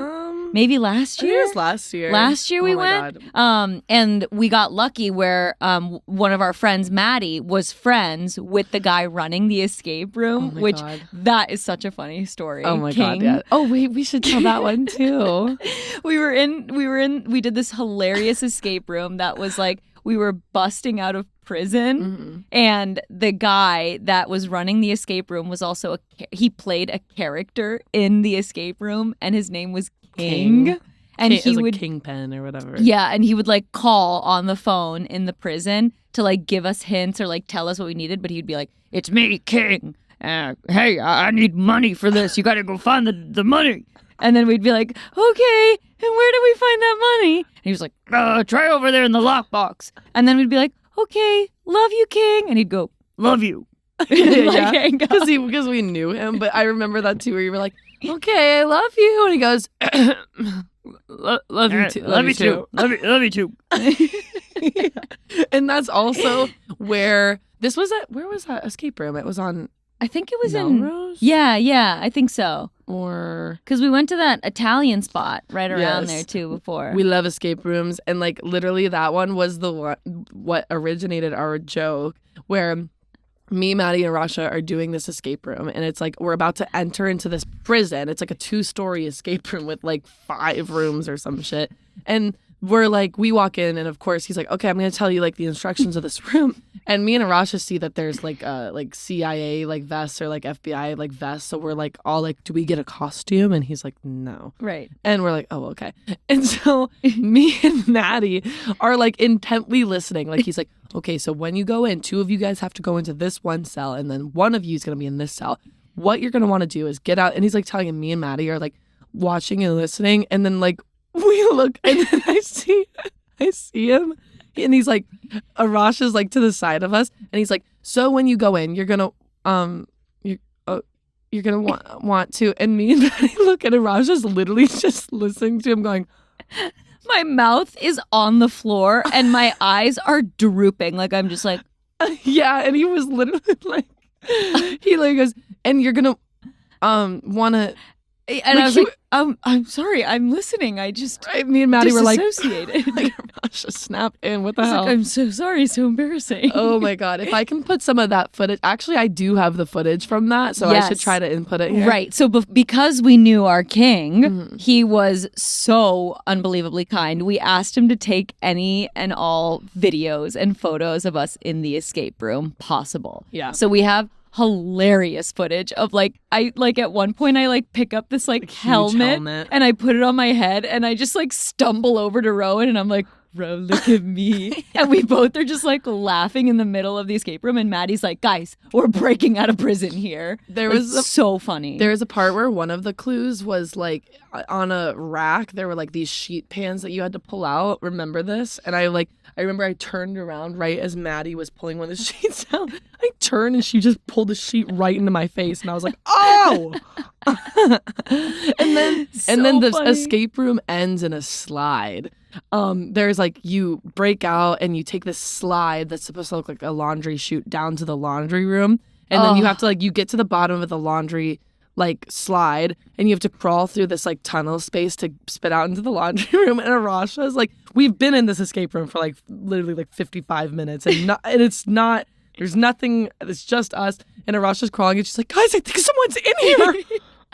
Maybe last year? I think it was last year. Last year we went. And we got lucky where one of our friends, Maddie, was friends with the guy running the escape room, which that is such a funny story. Oh my King. God, yeah. Oh, wait, we should tell that one too. We did this hilarious escape room that was like, we were busting out of prison, and the guy that was running the escape room was also he played a character in the escape room, and his name was King. And he would Kingpin or whatever. Yeah, and he would like call on the phone in the prison to like give us hints or like tell us what we needed, but he'd be like, "It's me, King. Hey, I need money for this. You got to go find the money." And then we'd be like, okay, and where do we find that money? And he was like, try over there in the lockbox. And then we'd be like, okay, love you, King. And he'd go, love you. Yeah, because we knew him. But I remember that too, where you were like, okay, I love you. And he goes, love you too. Love you too. Love you too. Yeah. And that's also where this was at. Where was that escape room? It was on, I think it was Melrose? Yeah, I think so. Or because we went to that Italian spot right around there too before. We love escape rooms, and like literally that one was the one what originated our joke, where me, Maddie, and Rasha are doing this escape room, and it's like we're about to enter into this prison. It's like a 2-story escape room with like 5 rooms or some shit, and we're like, we walk in, and of course he's like, okay, I'm gonna tell you like the instructions of this room. And me and Arasha see that there's like CIA like vests or like FBI like vests, so we're like all like, do we get a costume? And he's like, no. Right. And we're like, oh, okay. And so me and Maddie are like intently listening. Like he's like, okay, so when you go in, 2 of you guys have to go into this one cell, and then one of you is gonna be in this cell. What you're gonna want to do is get out. And he's like telling him, me and Maddie are like watching and listening, and then like we look, and then I see him, and he's like, Arasha's like to the side of us, and he's like, so when you go in, you're gonna want to, and me and Maddie look at Arasha's literally just listening to him going, My mouth is on the floor and my eyes are drooping. Like I'm just like, yeah, and he was literally like, he like goes, and you're gonna wanna. And I was like, I'm sorry, I'm listening. I just me and Maddie were like, disassociated. like Rasha snapped in. What the I was hell? like, I'm so sorry, so embarrassing. Oh my god! If I can put some of that footage, actually, I do have the footage from that, so Yes. I should try to input it here. Right. So because we knew our king, he was so unbelievably kind. We asked him to take any and all videos and photos of us in the escape room possible. Yeah. So we have hilarious footage of like I like at one point I like pick up this like helmet and I put it on my head and I just like stumble over to Rowan and I'm like, Ro, look at me. And we both are just like laughing in the middle of the escape room and Maddie's like, guys, we're breaking out of prison here. There like, was so funny. There was a part where one of the clues was like on a rack. There were like these sheet pans that you had to pull out. Remember this? And I remember I turned around right as Maddie was pulling one of the sheets out. I turned and she just pulled the sheet right into my face, and I was like, "Oh!" and then the funny. escape room ends in a slide. There's like you break out and you take this slide that's supposed to look like a laundry chute down to the laundry room, and then you have to like you get to the bottom of the laundry like slide and you have to crawl through this like tunnel space to spit out into the laundry room. And Arasha is like, we've been in this escape room for like literally like 55 minutes and it's not there's nothing, it's just us. And Arasha's crawling and she's like, guys, I think someone's in here.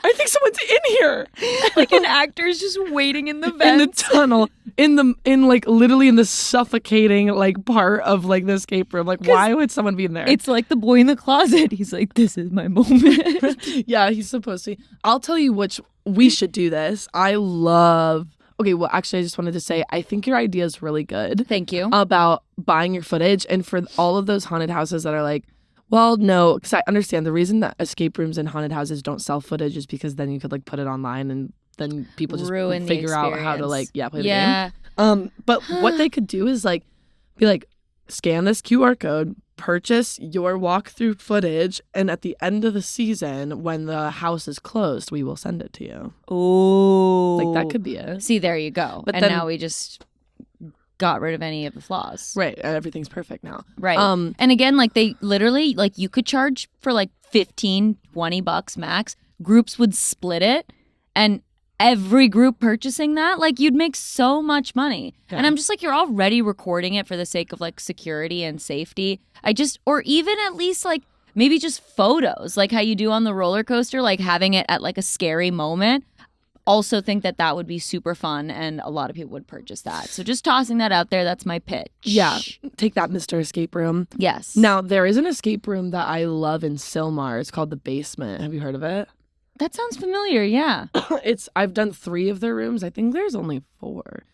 I think someone's in here. Like an actor is just waiting in the vents. In the tunnel, in like literally in the suffocating like part of like the escape room. Like, why would someone be in there? It's like the boy in the closet. He's like, this is my moment. Yeah, he's supposed to. I'll tell you which we should do this. I love. Okay, well, actually, I just wanted to say I think your idea is really good. Thank you. About buying your footage, and for all of those haunted houses that are like, well, no, because I understand the reason that escape rooms and haunted houses don't sell footage is because then you could like put it online and then people just ruin figure out how to like play the yeah. game. But what they could do is like be like, scan this QR code, purchase your walkthrough footage, and at the end of the season, when the house is closed, we will send it to you. Oh, Like that could be it. See, there you go. But and then, now we just got rid of any of the flaws. Right, and everything's perfect now. Right. And again, like they literally, like you could charge for like $15-$20 max. Groups would split it, and every group purchasing that, like you'd make so much money. Yeah. And I'm just like, you're already recording it for the sake of like security and safety. Or even at least like maybe just photos, like how you do on the roller coaster, like having it at like a scary moment. Also think that would be super fun and a lot of people would purchase that. So just tossing that out there, that's my pitch. Yeah, take that, Mr. Escape Room. Yes. Now, there is an escape room that I love in Sylmar. It's called The Basement. Have you heard of it? That sounds familiar, yeah. I've done 3 of their rooms. I think there's only 4.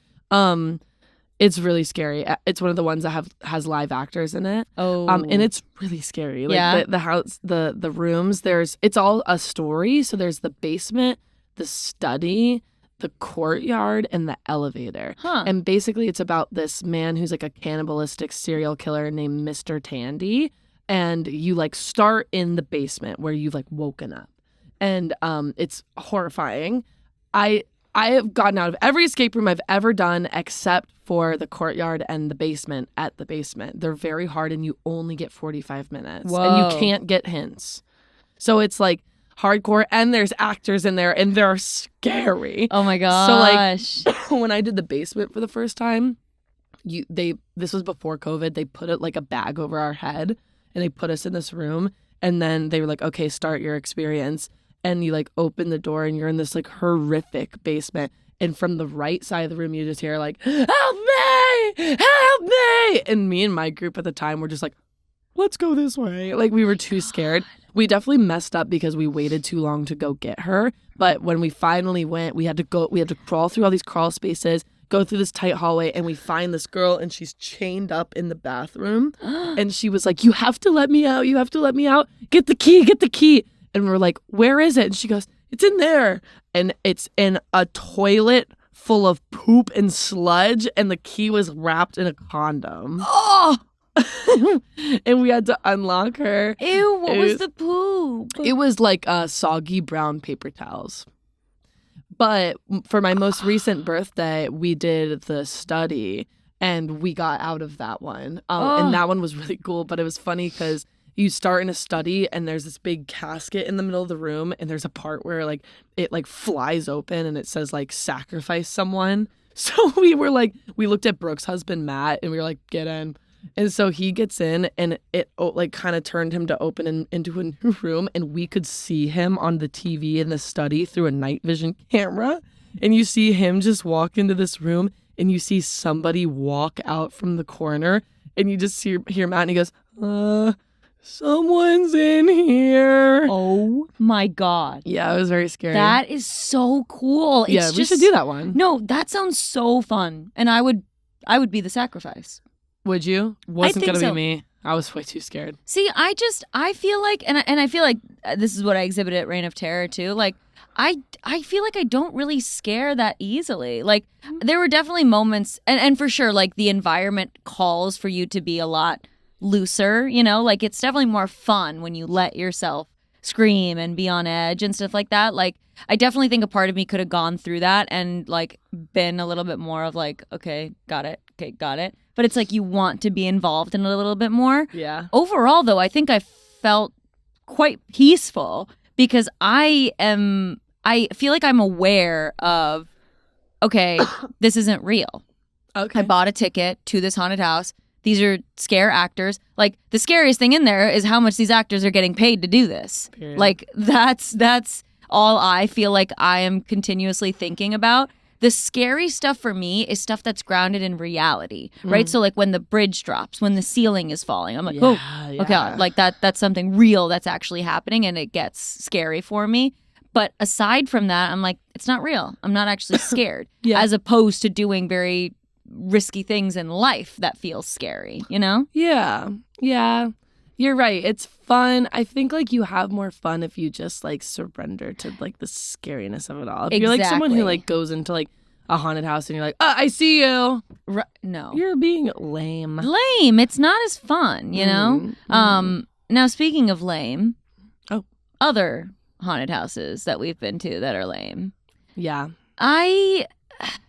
It's really scary. It's one of the ones that has live actors in it. Oh. And it's really scary. Like yeah. the house, the rooms, it's all a story. So there's the basement, the study, the courtyard, and the elevator. Huh. And basically it's about this man who's like a cannibalistic serial killer named Mr. Tandy. And you like start in the basement where you've like woken up. And it's horrifying. I have gotten out of every escape room I've ever done except for the courtyard and the basement at the basement. They're very hard and you only get 45 minutes. Whoa. And you can't get hints. So it's like hardcore, and there's actors in there and they're scary. Oh my gosh. So like when I did the basement for the first time, this was before COVID, they put it like a bag over our head and they put us in this room, and then they were like, okay, start your experience. And you like open the door and you're in this like horrific basement. And from the right side of the room, you just hear like, help me, help me. And me and my group at the time were just like, let's go this way. Like we were too scared. We definitely messed up because we waited too long to go get her. But when we finally went, we had to crawl through all these crawl spaces, go through this tight hallway, and we find this girl and she's chained up in the bathroom. And she was like, you have to let me out. You have to let me out. Get the key. Get the key. And we're like, where is it? And she goes, it's in there. And it's in a toilet full of poop and sludge, and the key was wrapped in a condom. Oh, And we had to unlock her. ew, what was the poop? It was like soggy brown paper towels. But for my most recent birthday, we did the study and we got out of that one. And that one was really cool. But it was funny because you start in a study and there's this big casket in the middle of the room. And there's a part where like it like flies open and it says like sacrifice someone. So we looked at Brooke's husband, Matt, and we were like, get in. And so he gets in and it like kind of turned him to open into a new room, and we could see him on the TV in the study through a night vision camera. And you see him just walk into this room and you see somebody walk out from the corner and you just hear Matt and he goes, someone's in here. Oh my God. Yeah, it was very scary. That is so cool. Yeah, we should do that one. No, that sounds so fun. And I would be the sacrifice. Would you? Wasn't think gonna so. be me. I was way too scared. See, I feel like, and I feel like this is what I exhibit at Reign of Terror too. Like, I feel like I don't really scare that easily. Like, there were definitely moments, and for sure, like the environment calls for you to be a lot looser. You know, like it's definitely more fun when you let yourself scream and be on edge and stuff like that. Like, I definitely think a part of me could have gone through that and like been a little bit more of like, okay, got it. But it's like you want to be involved in it a little bit more. Yeah. Overall, though, I think I felt quite peaceful because I feel like I'm aware of, okay, this isn't real. Okay. I bought a ticket to this haunted house. These are scare actors. Like, the scariest thing in there is how much these actors are getting paid to do this. Period. Like, that's all I feel like I am continuously thinking about. The scary stuff for me is stuff that's grounded in reality, right? So like when the bridge drops, when the ceiling is falling, I'm like, okay, like that's something real that's actually happening, and it gets scary for me. But aside from that, I'm like, it's not real. I'm not actually scared, as opposed to doing very risky things in life that feel scary, you know? Yeah. You're right. It's fun. I think like you have more fun if you just like surrender to like the scariness of it all. If you're like someone who like goes into like a haunted house and you're like, I see you. No. You're being lame. Lame. It's not as fun, you know? Now, speaking of lame, other haunted houses that we've been to that are lame. Yeah.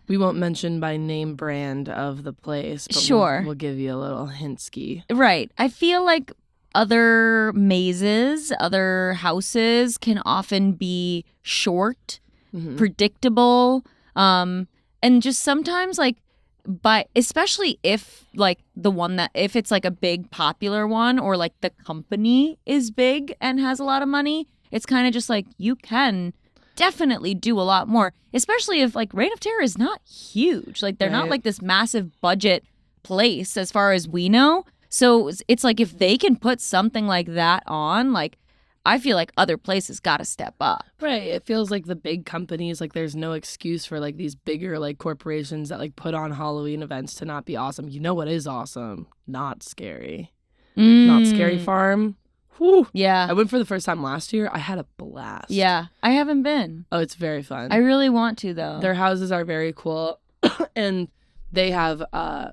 We won't mention by name brand of the place, but we'll give you a little hint ski. Right. I feel like other mazes, other houses can often be short, predictable, and just sometimes like especially if like if it's like a big popular one or like the company is big and has a lot of money, it's kind of just like you can definitely do a lot more, especially if like Reign of Terror is not huge. Like they're not like this massive budget place as far as we know. So it's like if they can put something like that on, like I feel like other places got to step up. Right. It feels like the big companies, like there's no excuse for like these bigger like corporations that like put on Halloween events to not be awesome. You know what is awesome? Not Scary. Not Scary Farm. Whew. Yeah. I went for the first time last year. I had a blast. Yeah. I haven't been. Oh, it's very fun. I really want to, though. Their houses are very cool. And they have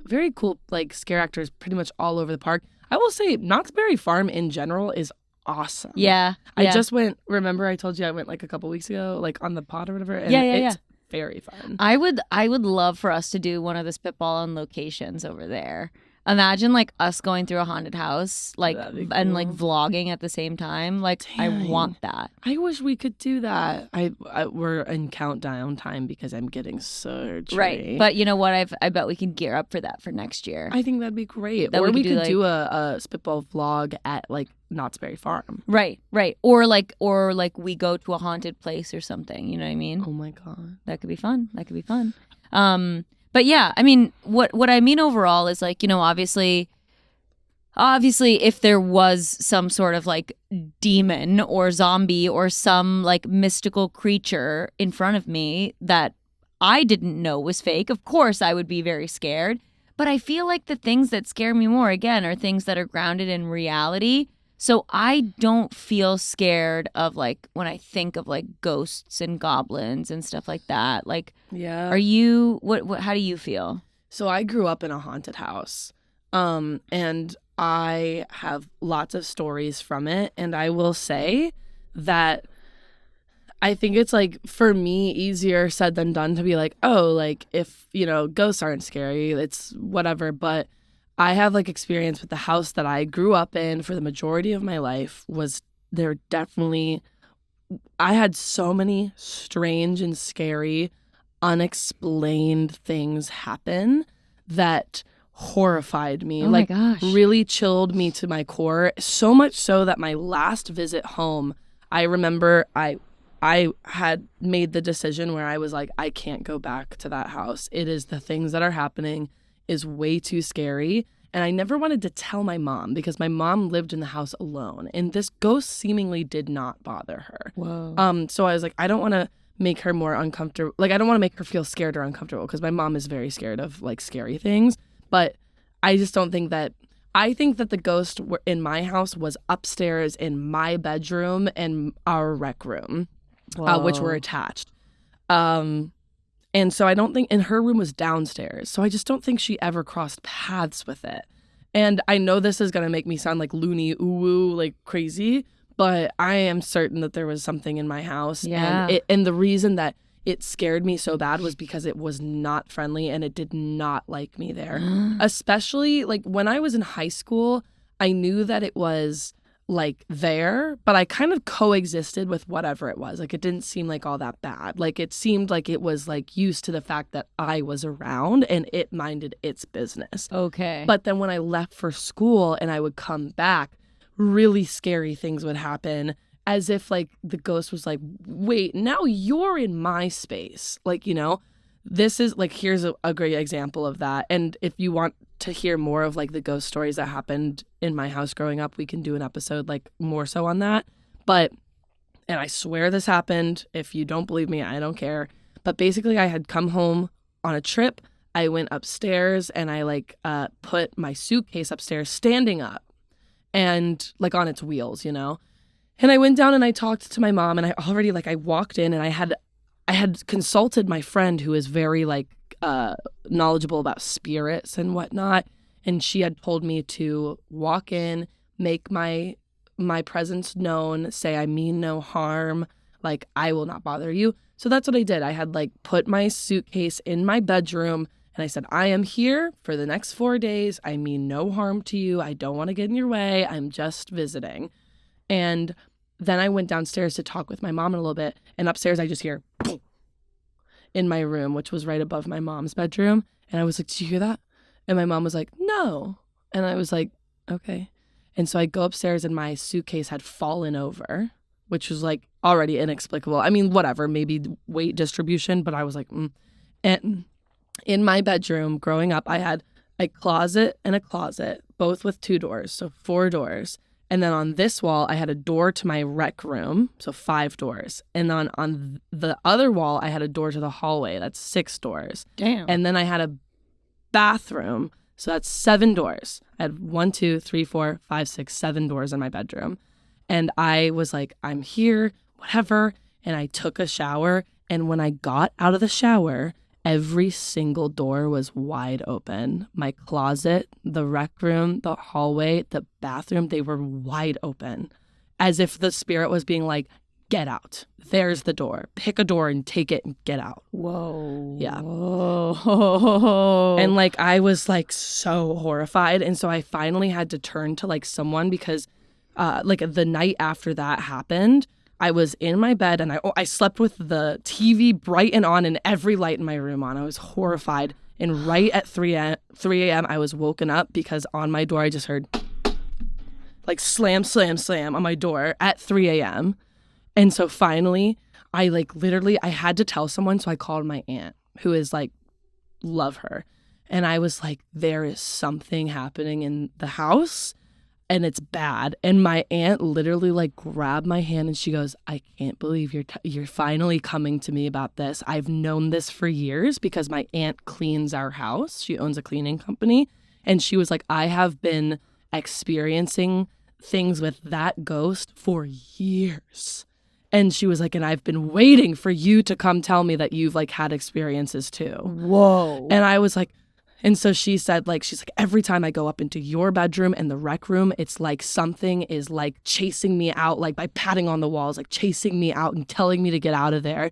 very cool like scare actors pretty much all over the park. I will say Knott's Berry Farm in general is awesome. Yeah. I just went, remember I told you I went like a couple weeks ago, like on the pod or whatever? And it's very fun. I would love for us to do one of the Spitball on locations over there. Imagine like us going through a haunted house, like and like vlogging at the same time. Like I want that. I wish we could do that. We're in countdown time because I'm getting surgery. Right, but you know what? I bet we can gear up for that for next year. I think that'd be great. That or we could could do a Spitball vlog at like Knott's Berry Farm. Right. Or like we go to a haunted place or something. You know what I mean? Oh my god, that could be fun. But yeah, I mean, what I mean overall is like, you know, obviously if there was some sort of like demon or zombie or some like mystical creature in front of me that I didn't know was fake, of course I would be very scared. But I feel like the things that scare me more, again, are things that are grounded in reality. So I don't feel scared of like when I think of like ghosts and goblins and stuff like that. Like, Yeah. are you what how do you feel? So I grew up in a haunted house. And I have lots of stories from it. And I will say that I think it's like, for me, easier said than done to be like, oh, like if, ghosts aren't scary, it's whatever. But I have like experience with the house that I grew up in for the majority of my life. I had so many strange and scary, unexplained things happen that horrified me. Oh my gosh. Really chilled me to my core. So much so that my last visit home, I remember I had made the decision where I was like, I can't go back to that house. It is, the things that are happening is way too scary. And I never wanted to tell my mom because my mom lived in the house alone. And this ghost seemingly did not bother her. Whoa. So I was like, I don't want to make her more uncomfortable. Like, I don't want to make her feel scared or uncomfortable because my mom is very scared of like scary things. But I just don't think that, I think that the ghost in my house was upstairs in my bedroom and our rec room, which were attached. And so I don't think, and her room was downstairs. So I just don't think she ever crossed paths with it. And I know this is going to make me sound like loony, ooh, like crazy, but I am certain that there was something in my house. Yeah. And the reason that it scared me so bad was because it was not friendly and it did not like me there. Especially like when I was in high school, I knew that it was like there, but I kind of coexisted with whatever it was. Like it didn't seem like all that bad. Like it seemed like it was like used to the fact that I was around and it minded its business. Okay. But then when I left for school and I would come back, really scary things would happen, as if like the ghost was like, wait, now you're in my space. Like, this is like, here's a great example of that. And if you want to hear more of like the ghost stories that happened in my house growing up, we can do an episode like more so on that. And I swear this happened. If you don't believe me, I don't care. But basically I had come home on a trip. I went upstairs and I like put my suitcase upstairs standing up and like on its wheels, And I went down and I talked to my mom, and I walked in and I had consulted my friend who is very like knowledgeable about spirits and whatnot, and she had told me to walk in, make my presence known, say I mean no harm, like I will not bother you. So that's what I did. I had like put my suitcase in my bedroom and I said, I am here for the next 4 days. I mean no harm to you. I don't want to get in your way. I'm just visiting. And then I went downstairs to talk with my mom in a little bit, and upstairs I just hear boom in my room, which was right above my mom's bedroom. And I was like, did you hear that? And my mom was like, no. And I was like, okay. And so I go upstairs and my suitcase had fallen over, which was like already inexplicable. I mean, whatever, maybe weight distribution, but I was like, And in my bedroom growing up, I had a closet and a closet, both with 2 doors, so 4 doors. And then on this wall, I had a door to my rec room, so 5 doors. And then on the other wall, I had a door to the hallway. That's 6 doors. Damn. And then I had a bathroom, so that's 7 doors. I had 1, 2, 3, 4, 5, 6, 7 doors in my bedroom. And I was like, I'm here, whatever. And I took a shower. And when I got out of the shower, every single door was wide open. My closet, the rec room, the hallway, the bathroom, they were wide open. As if the spirit was being like, get out. There's the door. Pick a door and take it and get out. Whoa. Yeah. Whoa. And like, I was like so horrified. And so I finally had to turn to like someone because like the night after that happened, I was in my bed and I slept with the TV bright and on and every light in my room on. I was horrified. And right at 3 a.m., I was woken up because on my door, I just heard like slam, slam, slam on my door at 3 a.m. And so finally, I had to tell someone. So I called my aunt, who is like, love her. And I was like, there is something happening in the house. And it's bad. And my aunt literally like grabbed my hand and she goes, I can't believe you're finally coming to me about this. I've known this for years because my aunt cleans our house. She owns a cleaning company. And she was like, I have been experiencing things with that ghost for years. And she was like, and I've been waiting for you to come tell me that you've like had experiences too. Whoa. And I was like, and so she said, like, she's like, every time I go up into your bedroom and the rec room, it's like something is like chasing me out, like by patting on the walls, like chasing me out and telling me to get out of there.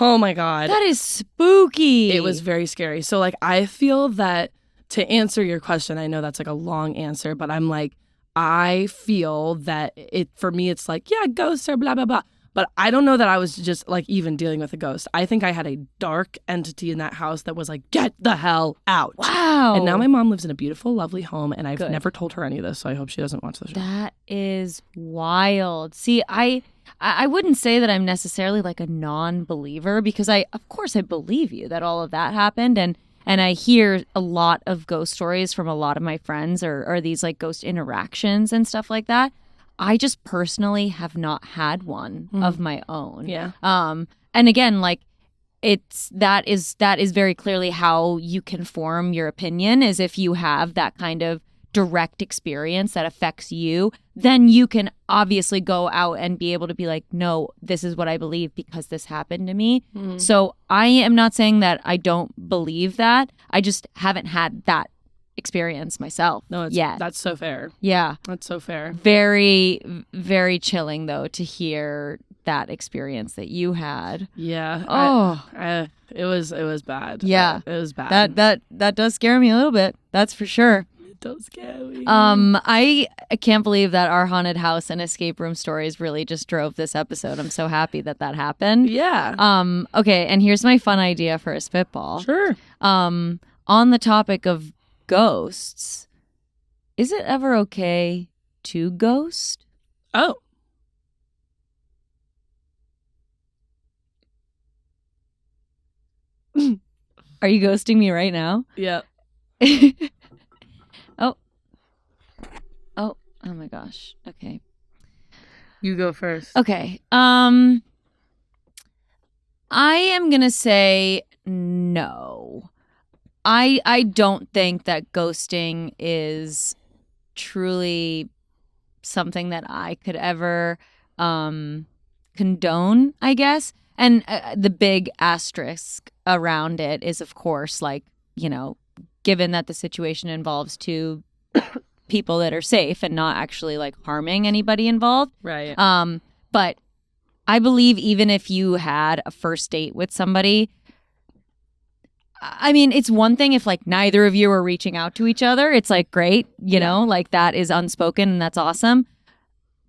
Oh my God. That is spooky. It was very scary. So like, I feel that to answer your question, I know that's like a long answer, but I'm like, I feel that for me, it's like, yeah, ghosts are blah, blah, blah. But I don't know that I was just like even dealing with a ghost. I think I had a dark entity in that house that was like, get the hell out. Wow. And now my mom lives in a beautiful, lovely home, and I've Good. never told her any of this, so I hope she doesn't watch the show. That is wild. See, I wouldn't say that I'm necessarily like a non-believer, because of course I believe you that all of that happened, and I hear a lot of ghost stories from a lot of my friends or these like ghost interactions and stuff like that. I just personally have not had one of my own. Yeah. And again, like that is very clearly how you can form your opinion, is if you have that kind of direct experience that affects you, then you can obviously go out and be able to be like, no, this is what I believe because this happened to me. Mm-hmm. So I am not saying that I don't believe that. I just haven't had that experience myself. No, that's so fair. Yeah. That's so fair. Very, very chilling though to hear that experience that you had. Yeah. Oh. It was bad. Yeah. It was bad. That does scare me a little bit. That's for sure. It does scare me. I can't believe that our haunted house and escape room stories really just drove this episode. I'm so happy that happened. Yeah. Okay, and here's my fun idea for a spitball. Sure. On the topic of ghosts, is it ever okay to ghost? Oh. Are you ghosting me right now? Yeah. Oh my gosh. Okay. You go first. Okay. I am going to say no. I don't think that ghosting is truly something that I could ever condone, I guess. And the big asterisk around it is, of course, like, you know, given that the situation involves two people that are safe and not actually like harming anybody involved. Right. But I believe even if you had a first date with somebody, I mean, it's one thing if like neither of you are reaching out to each other. It's like, great, you know, like that is unspoken and that's awesome.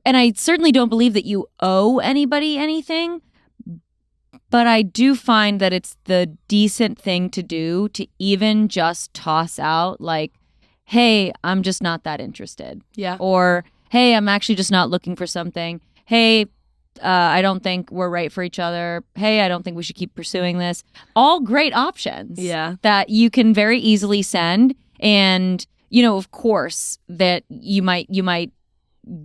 And I certainly don't believe that you owe anybody anything. But I do find that it's the decent thing to do to even just toss out like, hey, I'm just not that interested. Yeah. Or, hey, I'm actually just not looking for something. Hey, I don't think we're right for each other. Hey, I don't think we should keep pursuing this. All great options. Yeah. That you can very easily send. And, you know, of course, that you might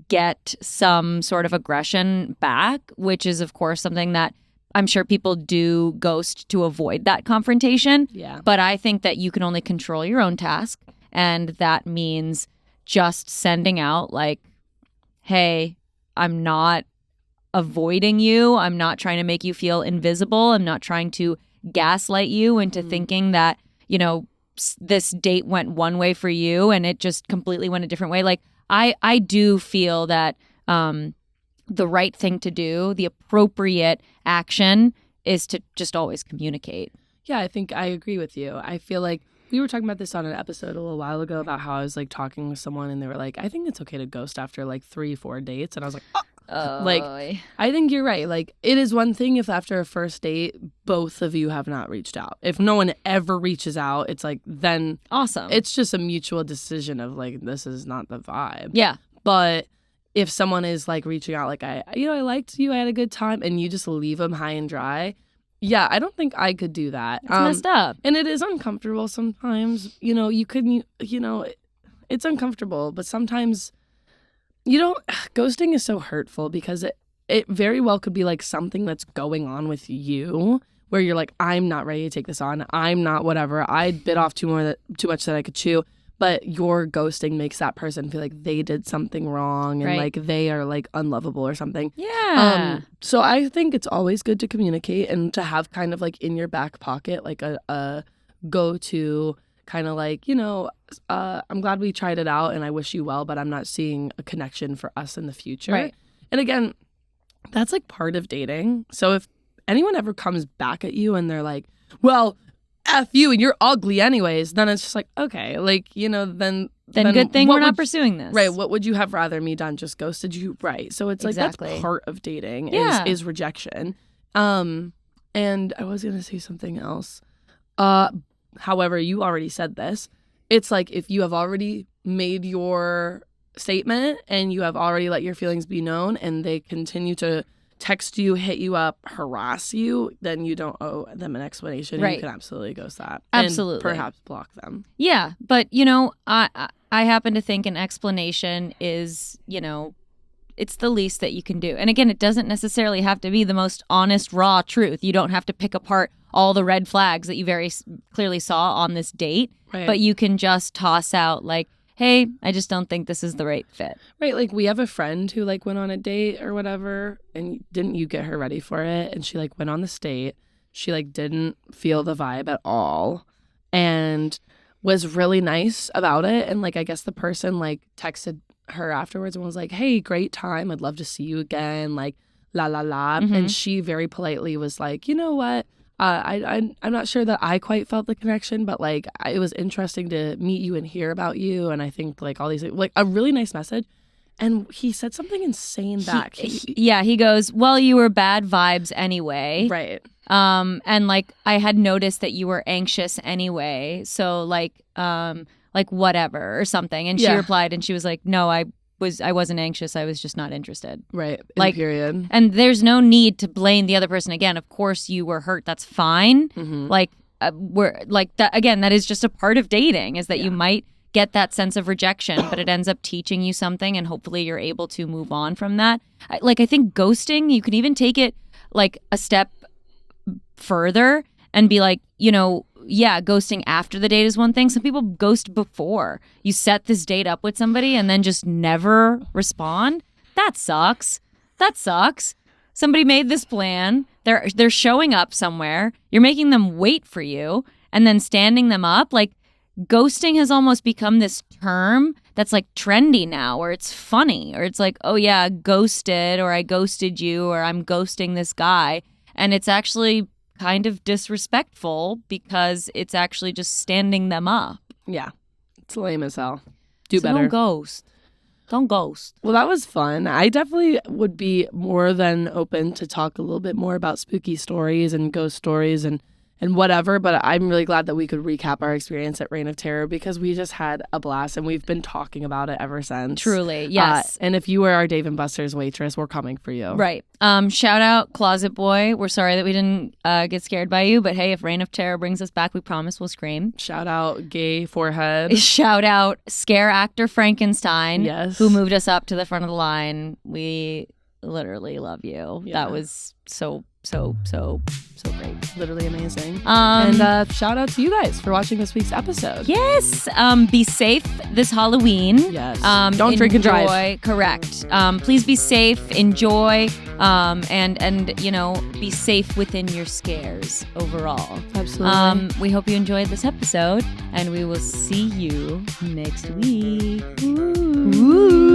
get some sort of aggression back, which is, of course, something that I'm sure people do ghost to avoid that confrontation. Yeah. But I think that you can only control your own task. And that means just sending out like, hey, I'm not avoiding you. I'm not trying to make you feel invisible. I'm not trying to gaslight you into thinking that, you know, this date went one way for you and it just completely went a different way. Like, I do feel that the right thing to do, the appropriate action is to just always communicate. Yeah, I think I agree with you. I feel like we were talking about this on an episode a little while ago about how I was like talking with someone and they were like, I think it's okay to ghost after like 3-4 dates. And I was like, oh. Like, I think you're right. Like, it is one thing if after a first date, both of you have not reached out. If no one ever reaches out, it's like, then awesome. It's just a mutual decision of like, this is not the vibe. Yeah. But if someone is like reaching out, like, I liked you, I had a good time, and you just leave them high and dry. Yeah, I don't think I could do that. It's messed up. And it is uncomfortable sometimes. You know, it's uncomfortable, but sometimes, ghosting is so hurtful because it very well could be like something that's going on with you where you're like, I'm not ready to take this on. I'm not whatever. I bit off too much that I could chew. but your ghosting makes that person feel like they did something wrong and like they are like unlovable or something. Yeah. So I think it's always good to communicate and to have kind of like in your back pocket like a go-to kind of like, I'm glad we tried it out and I wish you well, but I'm not seeing a connection for us in the future. Right. And again, that's like part of dating. So if anyone ever comes back at you and they're like, well, F you and you're ugly anyways, then it's just like, okay, like, then good thing we're not pursuing this. Right. What would you have rather me done? Just ghosted you? Right. So it's like that's part of dating is rejection. And I was going to say something else. However, you already said this. It's like if you have already made your statement and you have already let your feelings be known and they continue to text you, hit you up, harass you, then you don't owe them an explanation. Right. You can absolutely ghost that. Absolutely. And perhaps block them. Yeah. But, I happen to think an explanation is, it's the least that you can do. And again, it doesn't necessarily have to be the most honest, raw truth. You don't have to pick apart all the red flags that you very clearly saw on this date. Right. But you can just toss out like, hey, I just don't think this is the right fit. Right. Like we have a friend who like went on a date or whatever and didn't you get her ready for it? And she like went on this date. She like didn't feel the vibe at all and was really nice about it. And like I guess the person like texted her afterwards and was like, hey, great time. I'd love to see you again. Like la la la. Mm-hmm. And she very politely was like, you know what? I'm not sure that I quite felt the connection, but like it was interesting to meet you and hear about you. And I think like all these, like a really nice message. And he said something insane back. He goes, well, you were bad vibes anyway. Right. And like I had noticed that you were anxious anyway. So like whatever or something. And she replied and she was like, no, I wasn't anxious. I was just not interested. Right. Like, period. And there's no need to blame the other person. Again, of course you were hurt. That's fine. Mm-hmm. Like we're like that. Again, that is just a part of dating is that you might get that sense of rejection, but it ends up teaching you something and hopefully you're able to move on from that. I think ghosting, you can even take it like a step further and be like, ghosting after the date is one thing. Some people ghost before. You set this date up with somebody and then just never respond. That sucks. Somebody made this plan. They're showing up somewhere. You're making them wait for you and then standing them up. Like ghosting has almost become this term that's like trendy now where it's funny or it's like, oh yeah, ghosted or I ghosted you or I'm ghosting this guy. And it's actually kind of disrespectful because it's actually just standing them up. Yeah. It's lame as hell. Do better. Don't ghost. Well, that was fun. I definitely would be more than open to talk a little bit more about spooky stories and ghost stories and whatever, but I'm really glad that we could recap our experience at Reign of Terror because we just had a blast and we've been talking about it ever since. Truly, yes. And if you were our Dave & Buster's waitress, we're coming for you. Right. Shout out Closet Boy. We're sorry that we didn't get scared by you, but hey, if Reign of Terror brings us back, we promise we'll scream. Shout out Gay Forehead. Shout out Scare Actor Frankenstein, yes, who moved us up to the front of the line. We literally love you. Yeah. That was so great. Literally amazing. And shout out to you guys for watching this week's episode. Yes. Be safe this Halloween. Yes. Don't drink and drive. Correct. Please be safe, enjoy, and be safe within your scares overall. Absolutely. We hope you enjoyed this episode and we will see you next week. Ooh.